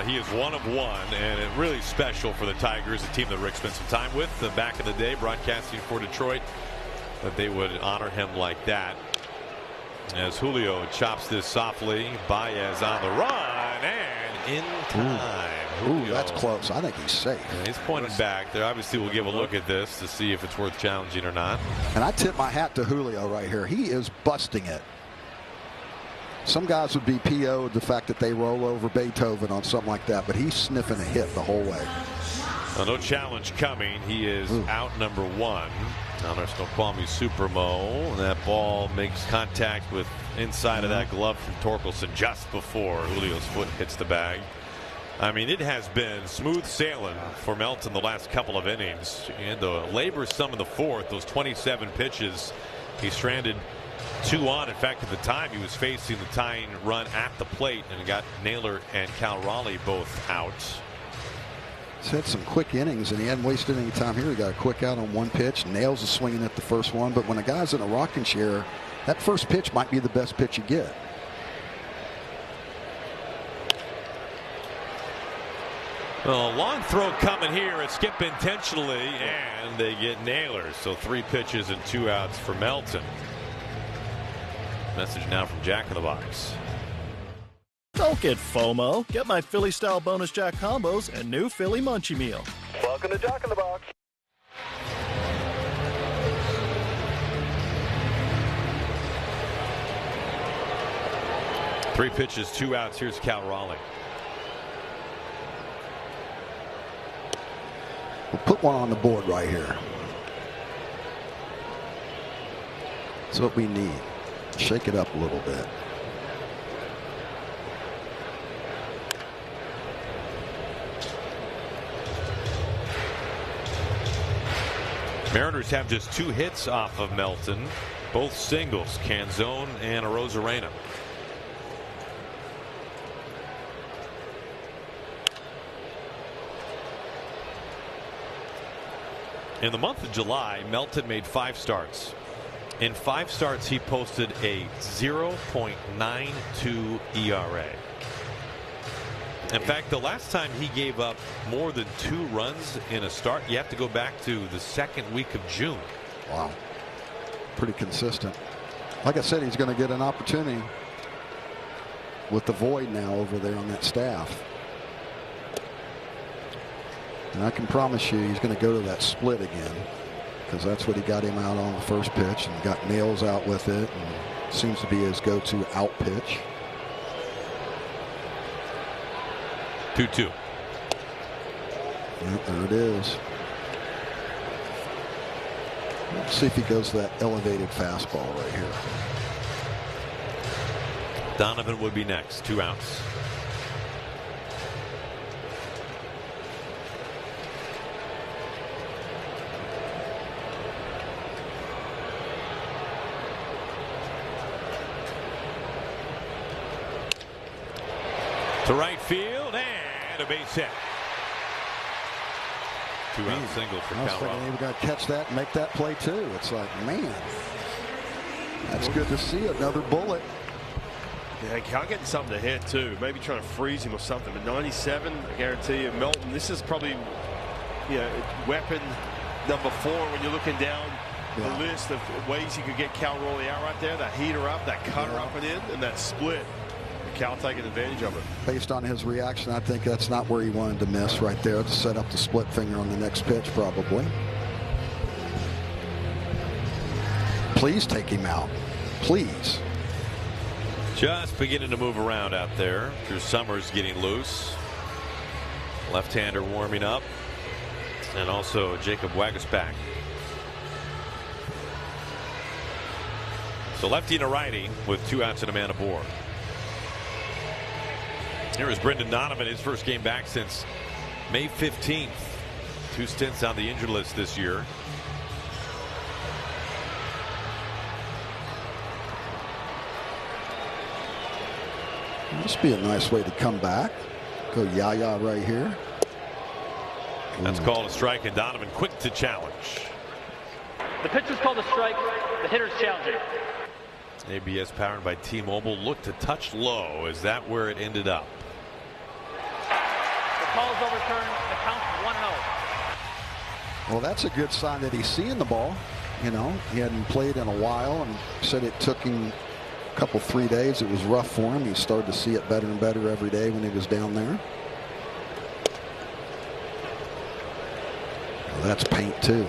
He is one of one, and really special for the Tigers, a team that Rick spent some time with back in the day, broadcasting for Detroit, that they would honor him like that. As Julio chops this softly, Baez on the run, and in time. Ooh, that's close. I think he's safe. Yeah, he's pointing back. They obviously will give a look at this to see if it's worth challenging or not. And I tip my hat to Julio right here. He is busting it. Some guys would be PO'd the fact that they roll over Beethoven on something like that, but he's sniffing a hit the whole way. Well, no challenge coming. He is out number 1. Now there's no Kwame Supermo. And that ball makes contact with inside of that glove from Torkelson just before Julio's foot hits the bag. I mean, it has been smooth sailing for Melton the last couple of innings. He had to labor some in the 4th. Those 27 pitches, he stranded 2 on. In fact, at the time, he was facing the tying run at the plate and got Naylor and Cal Raleigh both out. He's had some quick innings, and he hadn't wasted any time here. He got a quick out on 1 pitch. Nails is swinging at the first one, but when a guy's in a rocking chair, that first pitch might be the best pitch you get. Well, a long throw coming here. A skip intentionally, and they get Naylor. So 3 pitches and 2 outs for Melton. Message now from Jack in the Box. Don't get FOMO. Get my Philly-style bonus Jack combos and new Philly Munchie Meal. Welcome to Jack in the Box. Three pitches, 2 outs. Here's Cal Raleigh. We'll put one on the board right here. That's what we need. Shake it up a little bit. Mariners have just 2 hits off of Melton, both singles, Canzone and Arozarena. In the month of July, Melton made 5 starts. In 5 starts, he posted a 0.92 ERA. In fact, the last time he gave up more than 2 runs in a start, you have to go back to the 2nd week of June. Wow. Pretty consistent. Like I said, he's going to get an opportunity with the void now over there on that staff. And I can promise you he's going to go to that split again, because that's what he got him out on the first pitch and got nails out with it, and seems to be his go-to out pitch. 2-2. Yep, there it is. Let's see if he goes to that elevated fastball right here. Donovan would be next. 2 outs. To right field and a base hit. 2-out single for I was thinking he was going to catch that and make that play too. It's like, man, that's good to see. Another bullet. Yeah, Cal getting something to hit too. Maybe trying to freeze him or something. But 97, I guarantee you, Melton, this is probably, weapon number 4 when you're looking down the list of ways he could get Cal Raleigh out right there. That heater up, that cutter up and in, and that split. Cal taking advantage of it. Based on his reaction, I think that's not where he wanted to miss right there, to set up the split finger on the next pitch probably. Please take him out. Please. Just beginning to move around out there. Drew Summers getting loose. Left-hander warming up. And also Jacob Waguespack. So lefty and a righty with 2 outs and a man aboard. Here is Brendan Donovan, his first game back since May 15th. 2 stints on the injured list this year. Must be a nice way to come back. Go Yaya right here. That's called a strike, and Donovan quick to challenge. The pitch is called a strike. The hitter's challenging. ABS powered by T-Mobile. Looked to touch low. Is that where it ended up? The call is overturned. The count's 1-0. Well, that's a good sign that he's seeing the ball. He hadn't played in a while, and said it took him a couple, 3 days. It was rough for him. He started to see it better and better every day when he was down there. Well, that's paint too.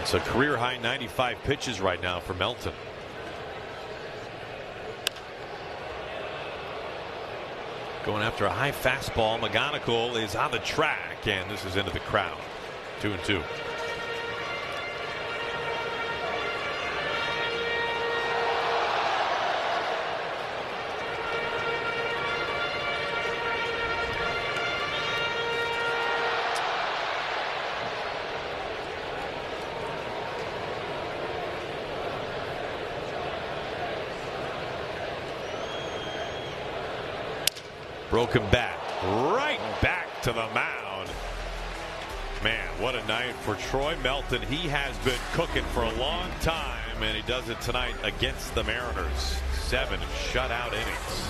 It's a career high 95 pitches right now for Melton. Going after a high fastball. McGonigal is on the track, and this is into the crowd. 2-2. Broken bat right back to the mound. Man, what a night for Troy Melton. He has been cooking for a long time, and he does it tonight against the Mariners. 7 shutout innings.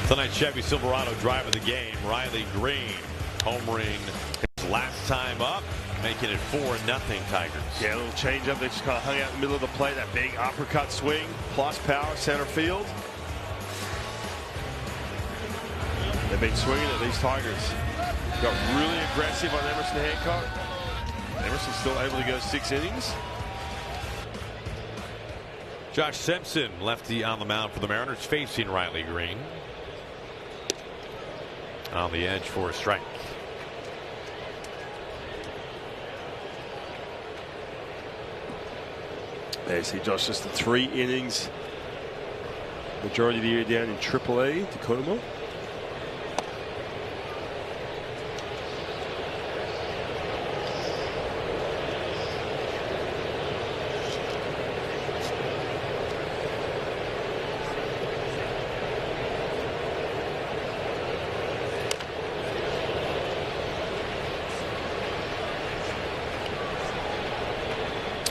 Tonight's Chevy Silverado drive of the game. Riley Green homering his last time up, making it 4-0 Tigers. Yeah, a little change up. They just kind of hung out in the middle of the plate. That big uppercut swing, plus power, center field. They've been swinging at these Tigers. Got really aggressive on Emerson Hancock. Emerson still able to go 6 innings. Josh Simpson, lefty on the mound for the Mariners, facing Riley Green. On the edge for a strike. There you see Josh, just the 3 innings. Majority of the year down in AAA, Tacoma.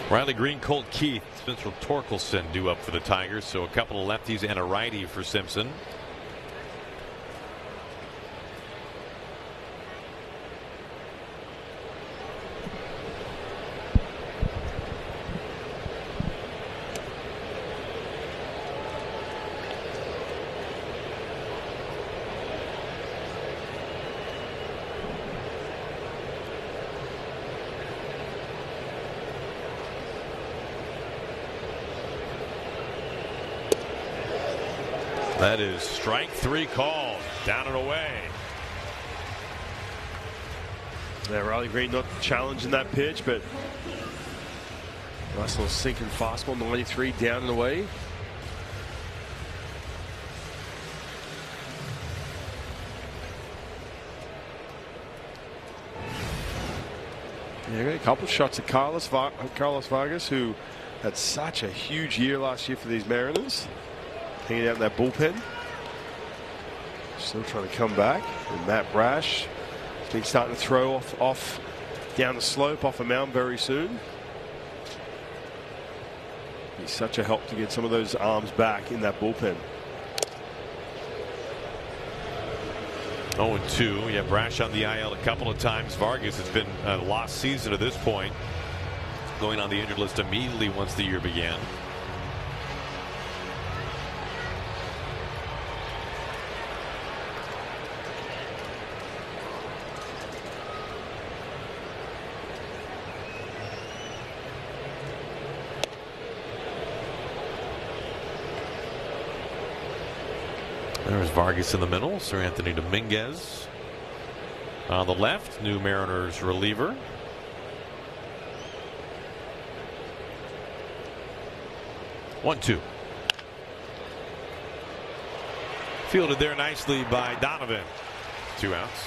Riley Green, Colt Keith, Spencer Torkelson due up for the Tigers. So a couple of lefties and a righty for Simpson. That is strike 3 called. Down and away. Yeah, Riley Green not challenging that pitch, but nice little sinking fastball, 93, down and away. Yeah, got a couple of shots at Carlos Vargas, who had such a huge year last year for these Mariners. Hanging out in that bullpen. Still trying to come back. And Matt Brash has been starting to throw off down the slope off a mound very soon. He's such a help to get some of those arms back in that bullpen. 0-2. Yeah, Brash on the IL a couple of times. Vargas has been a lost season at this point. Going on the injured list immediately once the year began. There's Vargas in the middle. Sir Anthony Dominguez on the left. New Mariners reliever. One, two. Fielded there nicely by Donovan. 2 outs.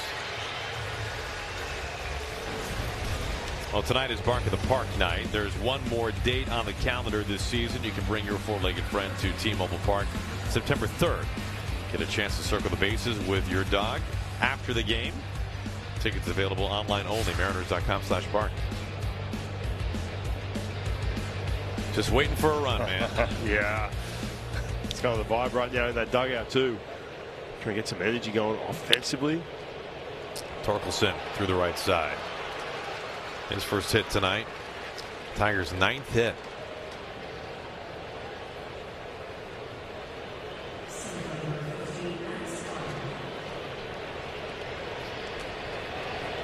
Well, tonight is Bark at the Park night. There's one more date on the calendar this season. You can bring your 4-legged friend to T-Mobile Park September 3rd. Get a chance to circle the bases with your dog after the game. Tickets available online only. Mariners.com/park. Just waiting for a run, man. Yeah. It's kind of the vibe right now in that dugout, too. Trying to get some energy going offensively. Torkelson through the right side. His first hit tonight. Tigers' 9th hit.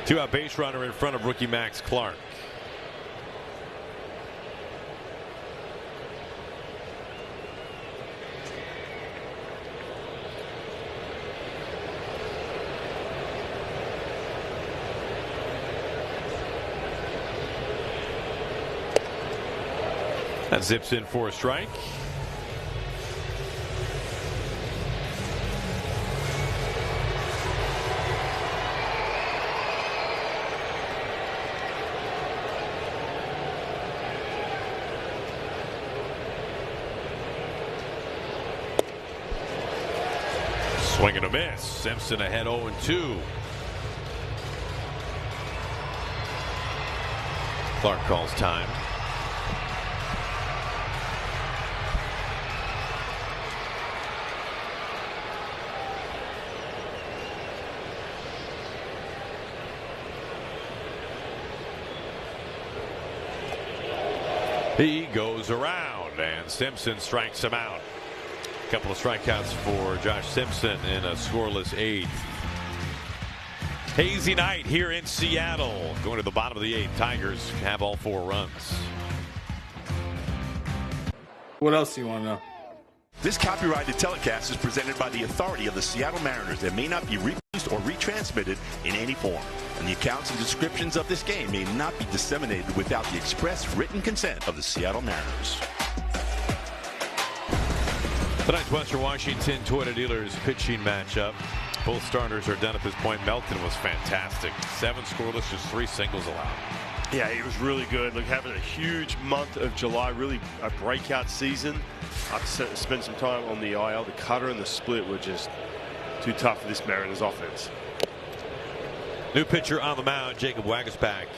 Two-out base runner in front of rookie Max Clark. That zips in for a strike. Swing and a miss. Simpson ahead 0-2. Clark calls time. He goes around, and Simpson strikes him out. A couple of strikeouts for Josh Simpson in a scoreless 8th. Hazy night here in Seattle. Going to the bottom of the 8th. Tigers have all 4 runs. What else do you want to know? This copyrighted telecast is presented by the authority of the Seattle Mariners and may not be reproduced or retransmitted in any form. And the accounts and descriptions of this game may not be disseminated without the express written consent of the Seattle Mariners. Tonight's Western Washington Toyota Dealers pitching matchup. Both starters are done at this point. Melton was fantastic. 7 scoreless, just 3 singles allowed. Yeah, he was really good. Look, having a huge month of July, really a breakout season. I've spent some time on the IL. The cutter and the split were just too tough for this Mariners offense. New pitcher on the mound, Jacob Wagasback,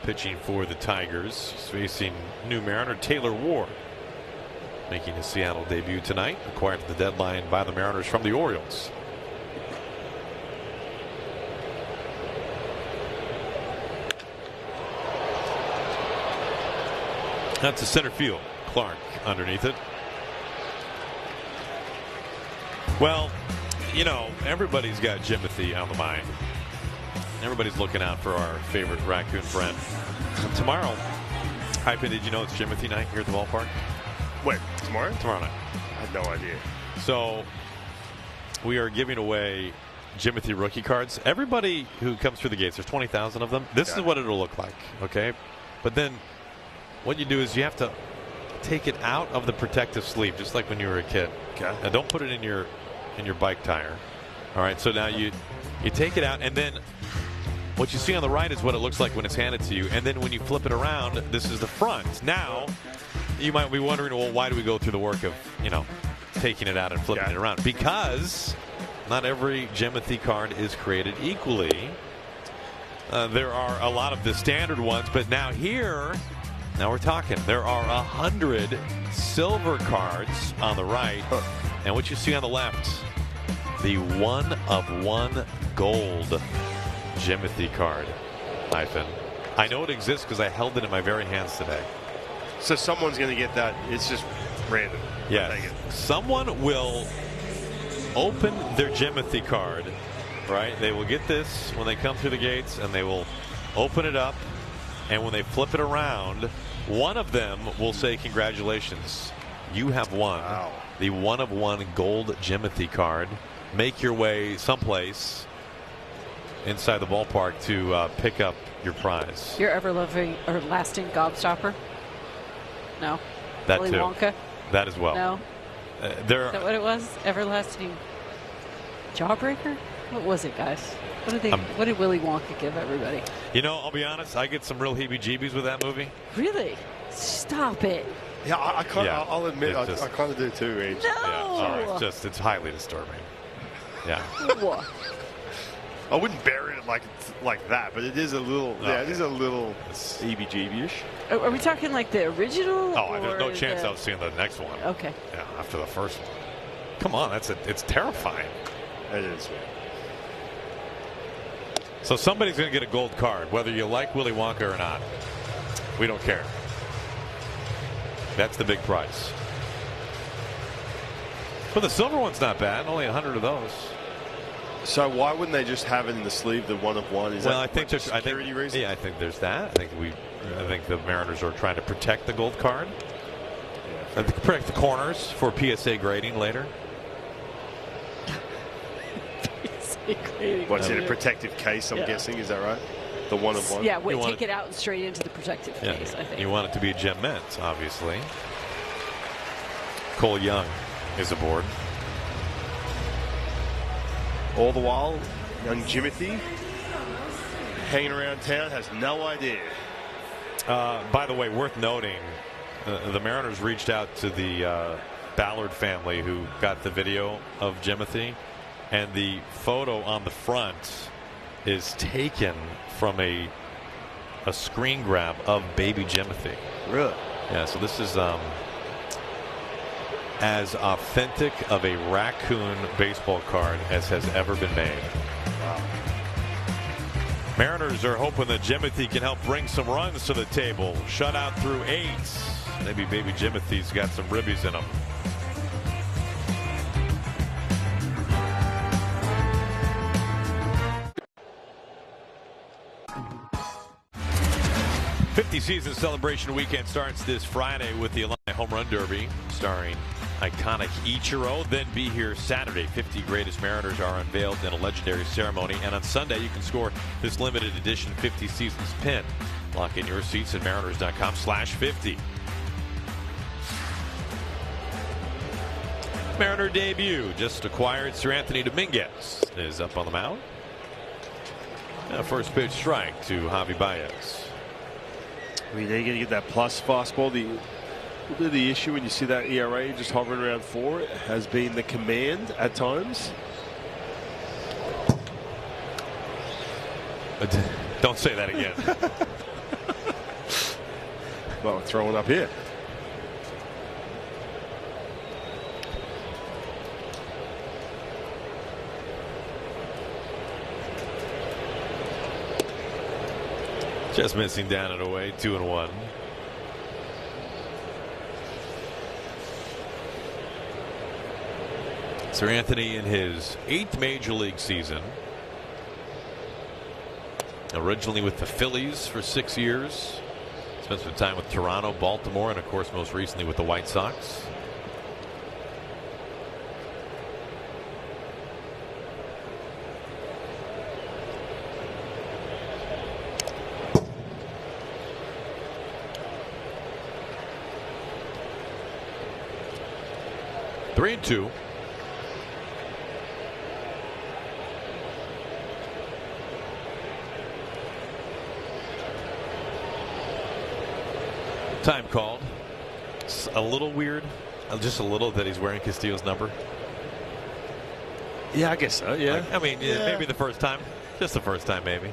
pitching for the Tigers. He's facing new Mariner Taylor Ward, making his Seattle debut tonight. Acquired at the deadline by the Mariners from the Orioles. That's a center field. Clark underneath it. Well, you know, everybody's got Jimothy on the mind. Everybody's looking out for our favorite raccoon friend. Tomorrow, Hypen, did you know it's Jimothy night here at the ballpark? Wait, tomorrow? Tomorrow night. I had no idea. So, we are giving away Jimothy rookie cards. Everybody who comes through the gates, there's 20,000 of them. This is what it'll look like, okay? But then what you do is you have to take it out of the protective sleeve, just like when you were a kid. Okay. Now don't put it in your bike tire. All right. So now you take it out, and then what you see on the right is what it looks like when it's handed to you. And then when you flip it around, this is the front. Now you might be wondering, well, why do we go through the work of taking it out and flipping it around? Because not every Jimothy card is created equally. There are a lot of the standard ones, but now we're talking. There are 100 silver cards on the right, and what you see on the left, the 1-of-1 gold Jimothy card. Hypen. I know it exists because I held it in my very hands today. So someone's going to get that. It's just random. Yes. Someone will open their Jimothy card, right? They will get this when they come through the gates, and they will open it up, and when they flip it around, one of them will say, congratulations, you have won the 1-of-1 gold Jimothy card. Make your way someplace inside the ballpark to pick up your prize. Your everlasting gobstopper? No. That Willy too. Wonka? That as well. No. Is that what it was? Everlasting jawbreaker? What was it, guys? What did Willy Wonka give everybody? I'll be honest, I get some real heebie-jeebies with that movie. Really? Stop it. Yeah, I'll admit, I kind of do too, Age. No. Yeah, sorry. It's highly disturbing. Yeah. What? I wouldn't bury it like that, but it is a little. It is a little EBGB-ish. Are we talking like the original? Oh, there's no chance I was seeing the next one. Okay. Yeah, after the first one. Come on, it's terrifying. It is. So somebody's going to get a gold card, whether you like Willy Wonka or not. We don't care. That's the big prize. But the silver one's not bad. Only 100 of those. So why wouldn't they just have it in the sleeve, the 1-of-1? Is that I think there's security reason? Yeah, I think there's that. I think the Mariners are trying to protect the gold card. Yeah, protect the corners for PSA grading later. PSA grading. What's in a protective case? I'm guessing. Is that right? The 1-of-1. Yeah. Take it out and straight into the protective case. I think you want it to be a gem mint, obviously. Cole Young is aboard. All the while, young Jimothy hanging around town, has no idea. By the way, worth noting, the Mariners reached out to the Ballard family who got the video of Jimothy, and the photo on the front is taken from a screen grab of baby Jimothy. Really? Yeah, so this is as authentic of a raccoon baseball card as has ever been made. Wow. Mariners are hoping that Jimothy can help bring some runs to the table. Shutout through 8. Maybe baby Jimothy's got some ribbies in him. 50 season celebration weekend starts this Friday with the Illini Home Run Derby starring iconic Ichiro. Then Be Here Saturday. 50 greatest Mariners are unveiled in a legendary ceremony. And on Sunday, you can score this limited edition 50 seasons pin. Lock in your seats at mariners.com/50. Mariner debut. Just acquired Sir Anthony Dominguez is up on the mound. Now first pitch strike to Javi Baez. I mean, they're going to get that plus fastball. The issue when you see that ERA just hovering around 4 has been the command at times. Don't say that again. Well, we're throwing up here. Just missing down and away, 2-1. Sir Anthony in his 8th major league season. Originally with the Phillies for 6 years. Spent some time with Toronto, Baltimore, and of course most recently with the White Sox. Three and 2. Time called. It's a little weird, just a little, that he's wearing Castillo's number. Yeah, I guess so. Yeah. I mean, yeah, maybe the first time. Just the first time, maybe.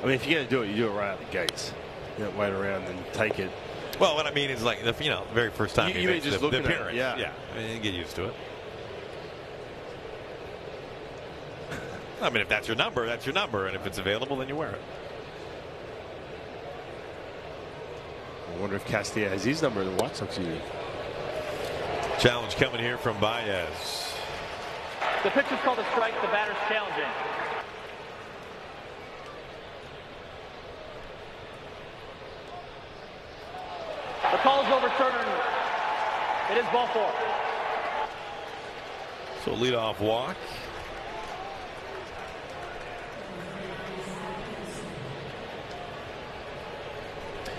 I mean, if you're going to do it, you do it right out the gates. You don't wait around and take it. Well, what I mean is, like, the very first time you mean just looking the appearance. at it, yeah. I mean, you get used to it. I mean, if that's your number, that's your number, and if it's available, then you wear it. I wonder if Castillo has his number in the White Sox union. Challenge coming here from Baez. The pitch is called a strike. The batter's challenging. The call is overturned. It is ball 4. So leadoff walk.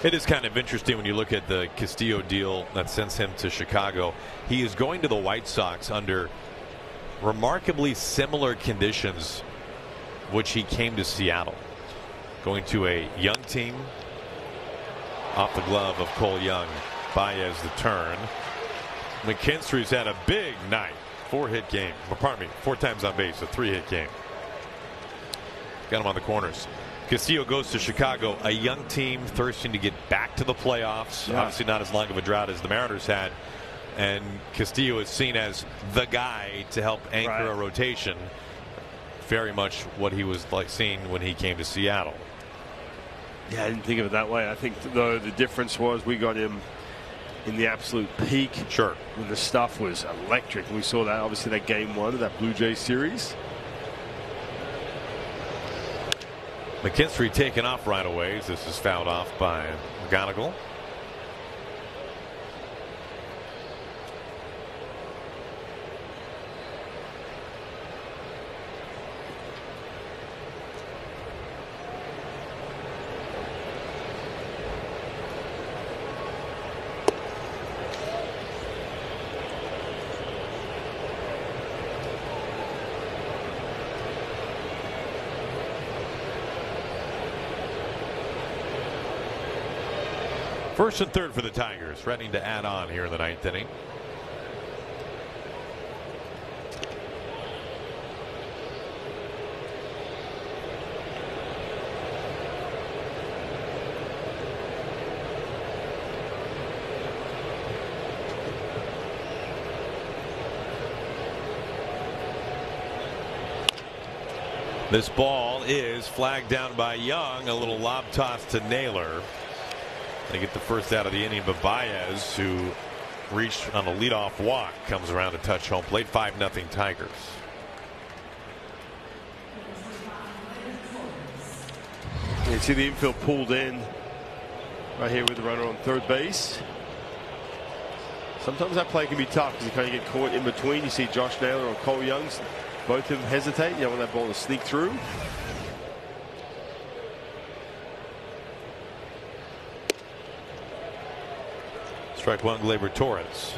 It is kind of interesting when you look at the Castillo deal that sends him to Chicago. He is going to the White Sox under remarkably similar conditions which he came to Seattle. Going to a young team. Off the glove of Cole Young. Baez the turn. McKinstry's had a big night. 4-hit game. Pardon me, 4 times on base, a 3-hit game. Got him on the corners. Castillo goes to Chicago, a young team thirsting to get back to the playoffs. Yeah. Obviously not as long of a drought as the Mariners had. And Castillo is seen as the guy to help anchor a rotation. Very much what he was like seeing when he came to Seattle. Yeah, I didn't think of it that way. I think, though, the difference was we got him in the absolute peak. Sure. When the stuff was electric. And we saw that, obviously, that game 1 of that Blue Jays series. McKinstry taken off right away. This is fouled off by McGonigal. First and third for the Tigers, threatening to add on here in the 9th inning. This ball is flagged down by Young. A little lob toss to Naylor. They get the first out of the inning, but Baez, who reached on a leadoff walk, comes around to touch home plate. 5-0 Tigers. You see the infield pulled in right here with the runner on third base. Sometimes that play can be tough because you kind of get caught in between. You see Josh Naylor or Cole Young's, both of them hesitate. You don't want that ball to sneak through. Strike one, Gleyber Torres.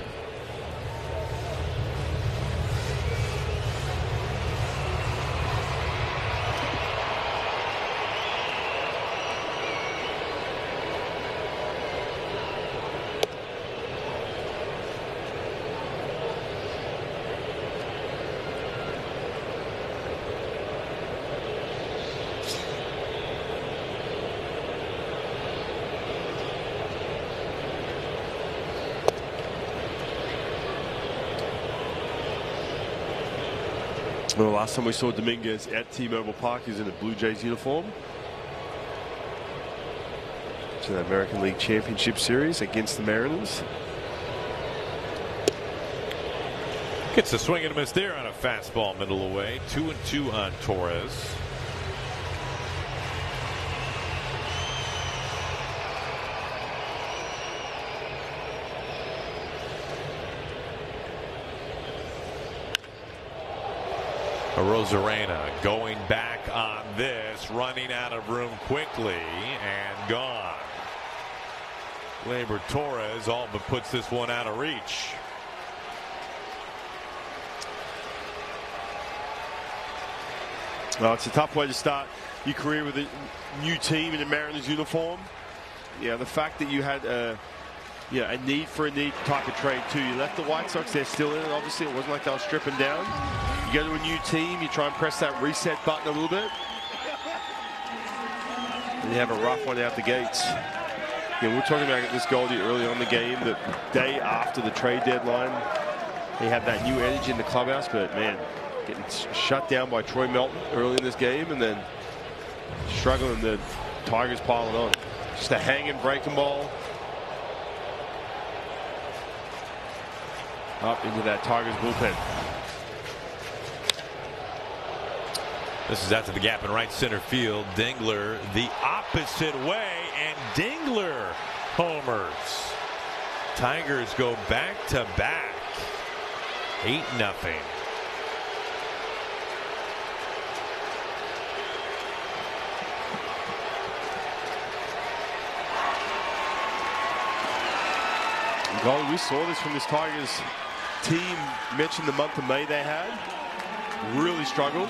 Well, the last time we saw Dominguez at T-Mobile Park, he was in a Blue Jays uniform. To the American League Championship Series against the Mariners. Gets a swing and a miss there on a fastball middle away. 2-2 on Torres. Rosarena going back on this, running out of room quickly and gone. Gleyber Torres all but puts this one out of reach. Well, it's a tough way to start your career with a new team in a Mariners uniform. Yeah, the fact that you had a need for a need type of trade too. You left the White Sox, they're still in it. Obviously, it wasn't like they were stripping down. You go to a new team, you try and press that reset button a little bit. And you have a rough one out the gates. Yeah, we were talking about this Goldie early on in the game, the day after the trade deadline. He had that new energy in the clubhouse, but man, getting shut down by Troy Melton early in this game and then struggling, the Tigers piling on. Just a hanging breaking ball. Up into that Tigers bullpen. This is out to the gap in right center field. Dingler the opposite way, and Dingler homers. Tigers go back to back. 8-0. Golly, we saw this from this Tigers team. Mentioned the month of May they had. Really struggled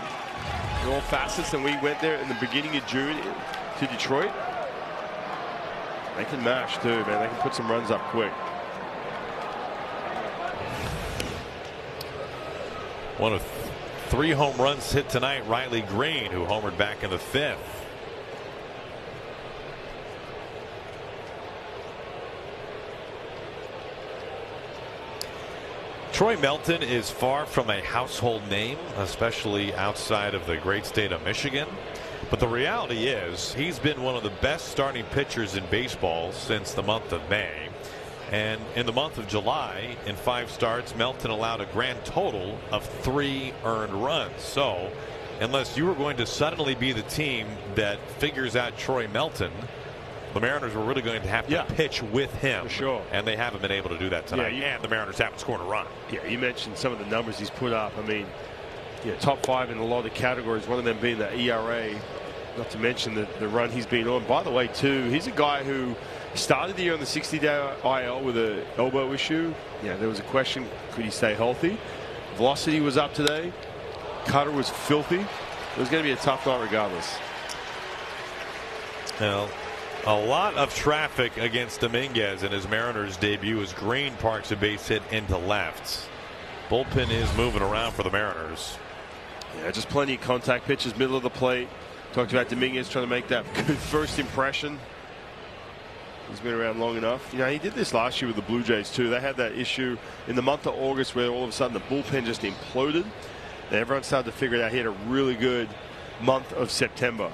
in all facets, and we went there in the beginning of June to Detroit. They can mash too, man. They can put some runs up quick. One of 3 home runs hit tonight, Riley Green, who homered back in the 5th. Troy Melton is far from a household name, especially outside of the great state of Michigan. But the reality is he's been one of the best starting pitchers in baseball since the month of May. And in the month of July, in 5 starts, Melton allowed a grand total of 3 earned runs. So unless you were going to suddenly be the team that figures out Troy Melton, the Mariners were really going to have to pitch with him. For sure. And they haven't been able to do that tonight. And the Mariners haven't scored a run. Yeah, you mentioned some of the numbers he's put up. I mean, top 5 in a lot of categories, one of them being the ERA, not to mention the run he's been on. By the way, too, he's a guy who started the year on the 60-day IL with an elbow issue. Yeah, there was a question, could he stay healthy? Velocity was up today. Cutter was filthy. It was going to be a tough night regardless. Well, a lot of traffic against Dominguez in his Mariners debut as Green parks a base hit into left. Bullpen is moving around for the Mariners. Yeah, just plenty of contact pitches, middle of the plate. Talked about Dominguez trying to make that good first impression. He's been around long enough. You know, he did this last year with the Blue Jays too. They had that issue in the month of August where all of a sudden the bullpen just imploded. And everyone started to figure it out. He had a really good month of September.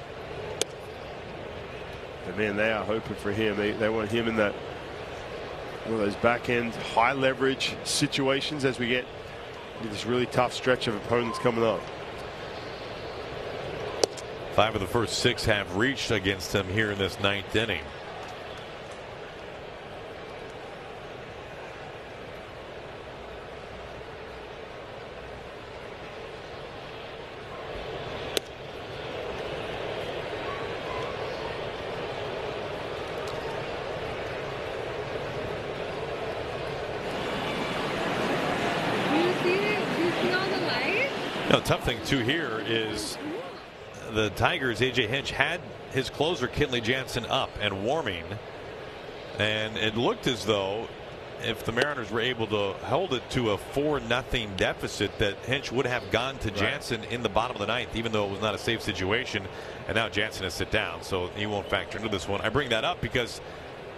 But man, they are hoping for him. They want him in that one of those back end high leverage situations as we get into this really tough stretch of opponents coming up. 5 of the first 6 have reached against him here in this 9th inning. The tough thing too here is the Tigers. A.J. Hinch had his closer Kenley Jansen up and warming, and it looked as though if the Mariners were able to hold it to a 4-0 deficit, that Hinch would have gone to Jansen in the bottom of the ninth, even though it was not a safe situation. And now Jansen has sit down, so he won't factor into this one. I bring that up because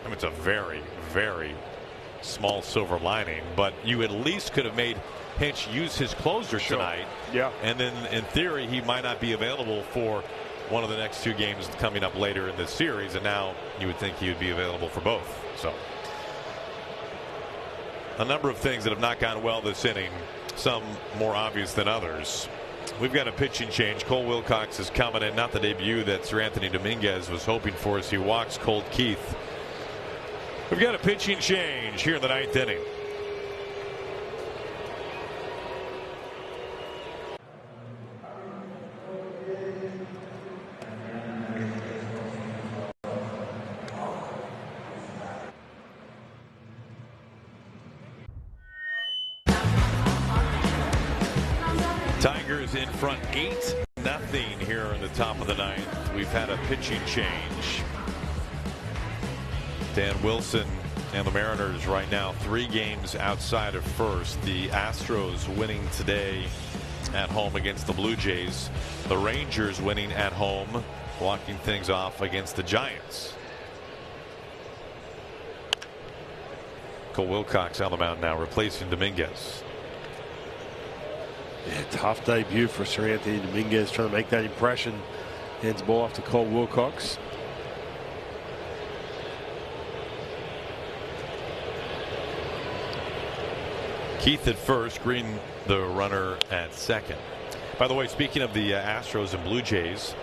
it's a very, very small silver lining, but you at least could have made Hinch use his closer tonight. Yeah. And then in theory he might not be available for one of the next 2 games coming up later in this series, and now you would think he would be available for both. So a number of things that have not gone well this inning, some more obvious than others. We've got a pitching change. Cole Wilcox is coming in, not the debut that Sir Anthony Dominguez was hoping for as he walks Colt Keith. We've got a pitching change here in the 9th inning. Tigers in front 8-0 here in the top of the 9th. We've had a pitching change. Dan Wilson and the Mariners right now 3 games outside of first. The Astros winning today at home against the Blue Jays. The Rangers winning at home, walking things off against the Giants. Cole Wilcox on the mound now, replacing Dominguez. Yeah, tough debut for Sir Anthony Dominguez, trying to make that impression. Hands the ball off to Cole Wilcox. Keith at first, Green the runner at second. By the way, speaking of the Astros and Blue Jays,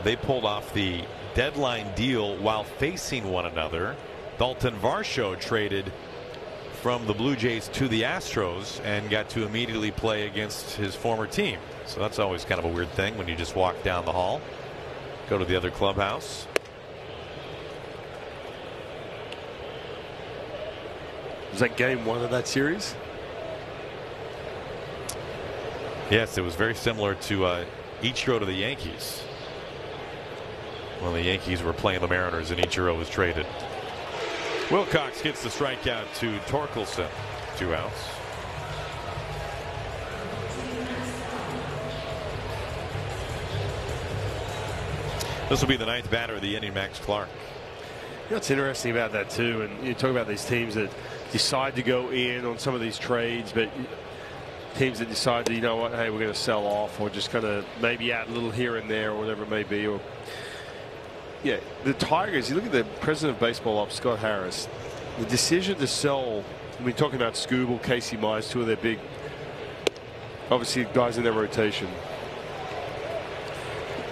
they pulled off the deadline deal while facing one another. Dalton Varsho traded from the Blue Jays to the Astros and got to immediately play against his former team. So that's always kind of a weird thing when you just walk down the hall, go to the other clubhouse. Was that game 1 of that series? Yes, it was very similar to Ichiro to the Yankees when the Yankees were playing the Mariners and Ichiro was traded. Wilcox gets the strikeout to Torkelson. 2 outs. This will be the 9th batter of the inning, Max Clark. You know what's interesting about that too, and you talk about these teams that decide to go in on some of these trades, but teams that decide that, you know what, hey, we're going to sell off, or just kind of maybe add a little here and there, or whatever it may be. Or yeah, the Tigers, you look at the president of baseball ops, Scott Harris, the decision to sell, we're talking about Scooble, Casey Mize, 2 of their big, obviously guys in their rotation.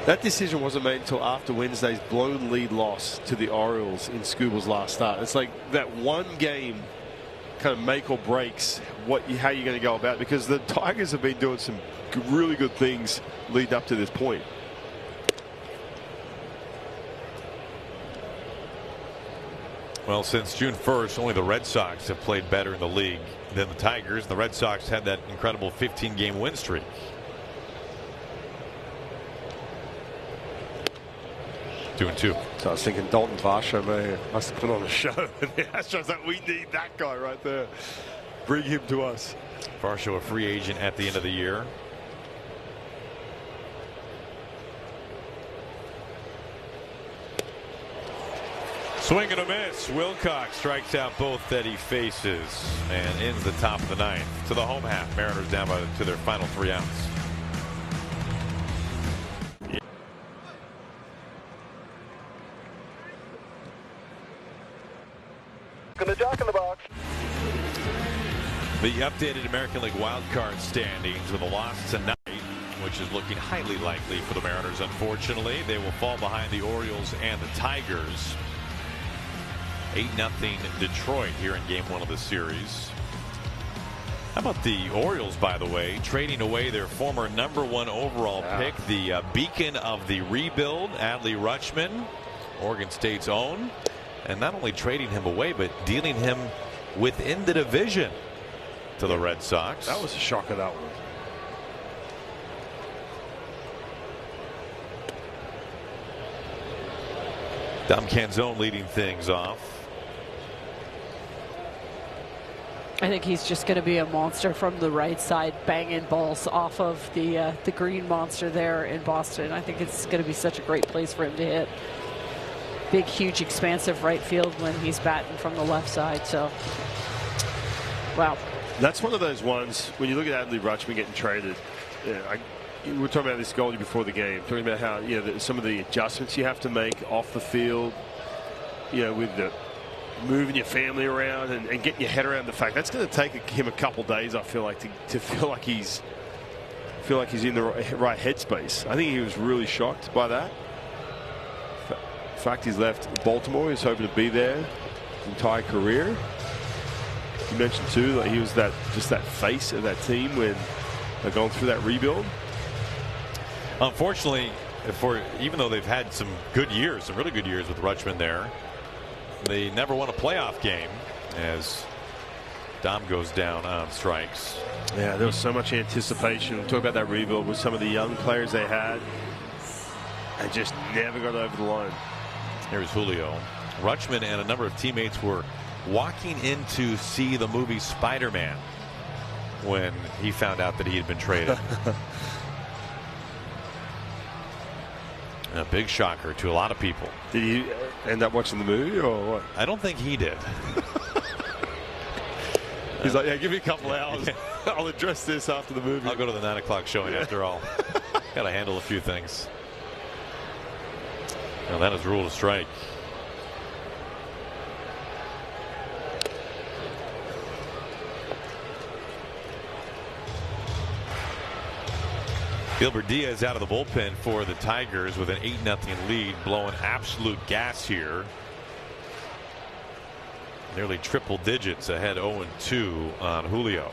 That decision wasn't made until after Wednesday's blown lead loss to the Orioles in Scooble's last start. It's like that one game kind of make or breaks how you're going to go about it, because the Tigers have been doing some really good things leading up to this point. Well, since June 1st, only the Red Sox have played better in the league than the Tigers. The Red Sox had that incredible 15-game win streak. Two and two. So I was thinking Dalton Varsho must have put on a show. The Astros like, we need that guy right there. Bring him to us. Varsho, a free agent at the end of the year. Swing and a miss. Wilcox strikes out both that he faces and ends the top of the 9th. To the home half. Mariners down to their final 3 outs. The jock in the box. The updated American League wildcard standings with a loss tonight, which is looking highly likely for the Mariners. Unfortunately, they will fall behind the Orioles and the Tigers. 8-0 Detroit here in game 1 of the series. How about the Orioles, by the way, trading away their former #1 overall pick, the beacon of the rebuild, Adley Rutschman, Oregon State's own, and not only trading him away, but dealing him within the division to the Red Sox. That was a shocker, that one. Dom Canzone leading things off. I think he's just going to be a monster from the right side, banging balls off of the green monster there in Boston. I think it's going to be such a great place for him to hit. Big, huge, expansive right field when he's batting from the left side. So, wow. That's one of those ones when you look at Adley Rutschman getting traded. We were talking about this goalie before the game, talking about how some of the adjustments you have to make off the field. With the moving your family around and getting your head around the fact that's going to take him a couple days. I feel like to feel like he's in the right headspace. I think he was really shocked by that. In fact, he's left Baltimore. He's hoping to be there his entire career. You mentioned too that he was that face of that team when they're going through that rebuild. Unfortunately, even though they've had some good years, some really good years with Rutschman there, they never won a playoff game as Dom goes down on strikes. Yeah, there was so much anticipation. Talk about that rebuild with some of the young players they had. They just never got over the line. Here's Julio. Rutschman and a number of teammates were walking in to see the movie Spider-Man when he found out that he had been traded. A big shocker to a lot of people. Did you end up watching the movie or what? I don't think he did. He's like, yeah, give me a couple hours. I'll address this after the movie. I'll go to the 9 o'clock showing after all. Got to handle a few things. Now that is ruled a strike. Gilbert Diaz out of the bullpen for the Tigers with an 8-0 lead, blowing absolute gas here. Nearly triple digits ahead, 0-2 on Julio.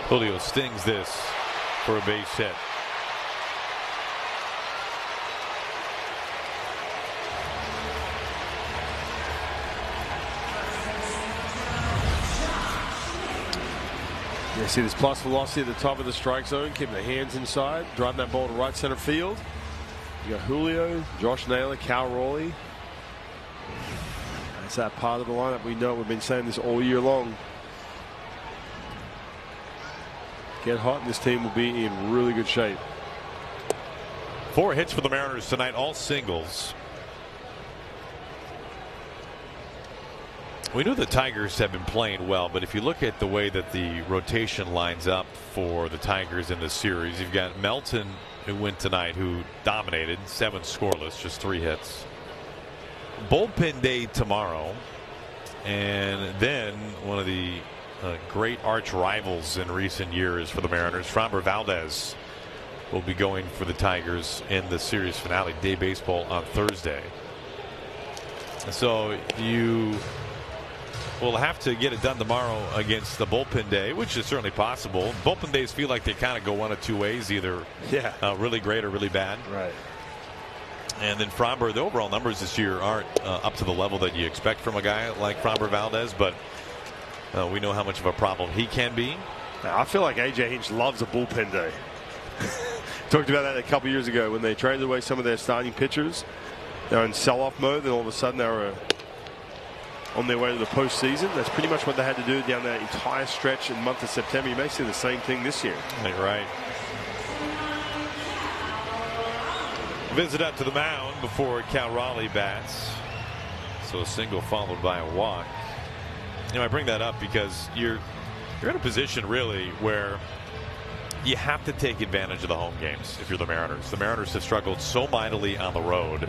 Julio stings this for a base hit. You see this plus velocity at the top of the strike zone, keeping the hands inside, driving that ball to right center field. You got Julio, Josh Naylor, Cal Raleigh. That's that part of the lineup we know. We've been saying this all year long. Get hot and this team will be in really good shape. 4 hits for the Mariners tonight, all singles. We know the Tigers have been playing well, but if you look at the way that the rotation lines up for the Tigers in this series, you've got Melton, who went tonight, who dominated, 7 scoreless, just 3 hits. Bullpen day tomorrow, and then one of the great arch rivals in recent years for the Mariners, Framber Valdez, will be going for the Tigers in the series finale, day baseball on Thursday. So you will have to get it done tomorrow against the bullpen day, which is certainly possible. Bullpen days feel like they kind of go one of two ways, either really great or really bad. Right. And then Framber, the overall numbers this year aren't up to the level that you expect from a guy like Framber Valdez, but we know how much of a problem he can be. I feel like A.J. Hinch loves a bullpen day. Talked about that a couple years ago when they traded away some of their starting pitchers. They're in sell-off mode, and all of a sudden they were on their way to the postseason. That's pretty much what they had to do down that entire stretch in the month of September. You may see the same thing this year. You're right. Visit up to the mound before Cal Raleigh bats. So a single followed by a walk. You know, I bring that up because you're in a position really where you have to take advantage of the home games if you're the Mariners. The Mariners have struggled so mightily on the road.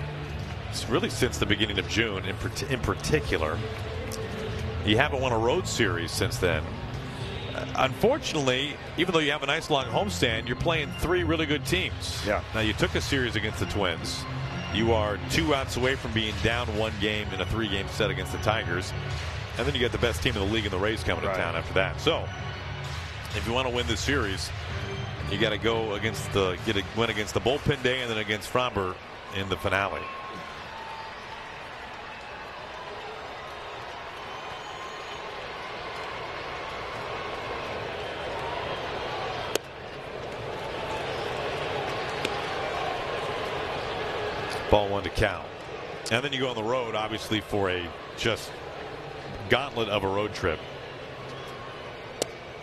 It's really since the beginning of June in particular. You haven't won a road series since then. Unfortunately, even though you have a nice long homestand, you're playing 3 really good teams. Yeah. Now, you took a series against the Twins. You are 2 outs away from being down 1 game in a 3-game set against the Tigers. And then you got the best team in the league in the Rays coming to town after that. So If you want to win this series, you got to go against get a win against the bullpen day and then against Framber in the finale. Ball 1 to count. And then you go on the road, obviously, for a just gauntlet of a road trip.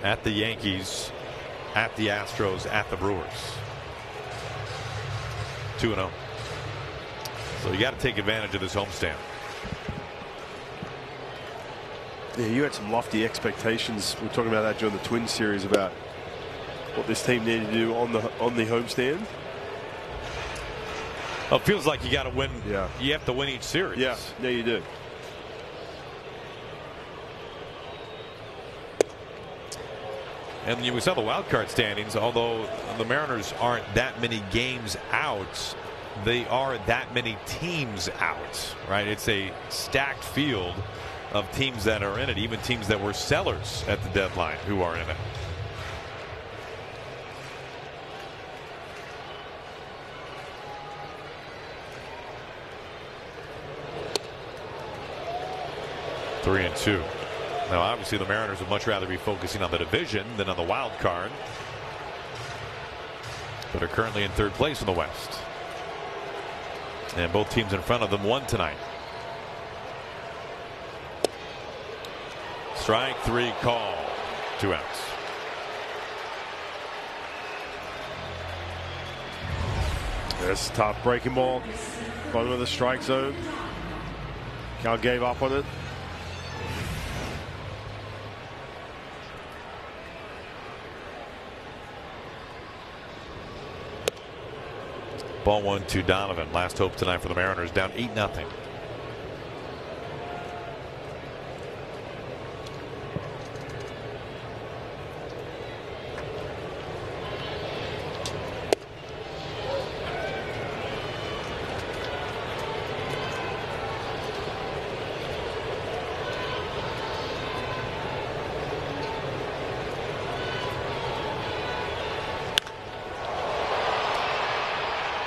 At the Yankees, at the Astros, at the Brewers. 2-0. So you got to take advantage of this homestand. Yeah, you had some lofty expectations. We were talking about that during the Twins series about what this team needed to do on the homestand. Well, it feels like you got to win. Yeah. You have to win each series. Yeah, you do. And we saw the wild card standings. Although the Mariners aren't that many games out, they are that many teams out. Right? It's a stacked field of teams that are in it. Even teams that were sellers at the deadline who are in it. Three and two. Now, obviously, the Mariners would much rather be focusing on the division than on the wild card, but are currently in third place in the West. And both teams in front of them won tonight. Strike 3 call. 2 outs. This top breaking ball. Bottom of the strike zone. Cal gave up on it. Ball 1 to Donovan. Last hope tonight for the Mariners, down 8-0.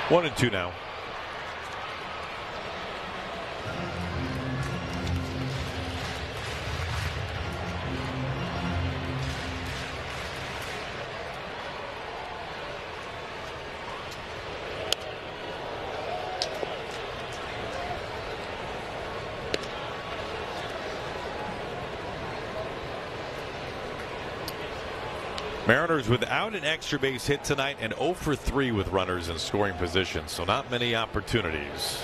One and two now. Mariners without an extra base hit tonight and 0 for 3 with runners in scoring position, so not many opportunities.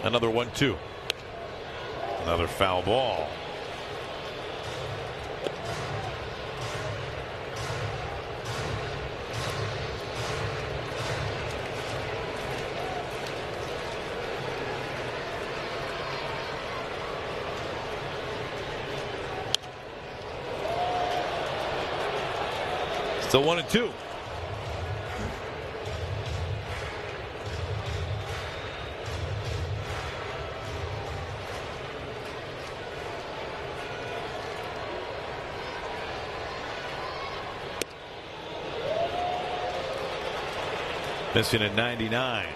Another 1-2. Another foul ball. Still 1 and 2. Missing at 99.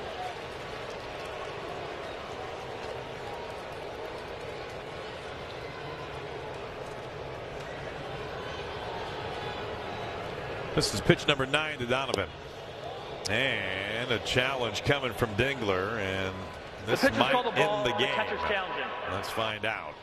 This is pitch number 9 to Donovan. And a challenge coming from Dingler, and this might end the game. Let's find out.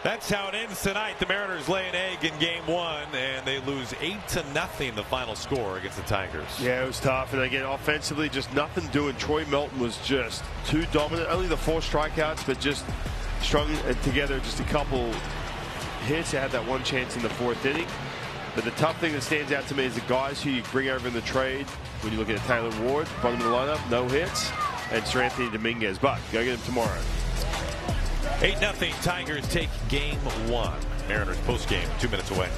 That's how it ends tonight. The Mariners lay an egg in game 1, and they lose 8-0, the final score against the Tigers. Yeah, it was tough. And again, offensively, just nothing doing. Troy Melton was just too dominant. Only the 4 strikeouts, but just strung together just a couple hits. They had that one chance in the 4th inning. But the tough thing that stands out to me is the guys who you bring over in the trade. When you look at Taylor Ward, bottom of the lineup, no hits, and Sir Anthony Dominguez. But go get him tomorrow. 8-0 Tigers take game 1. Mariners post game 2 minutes away.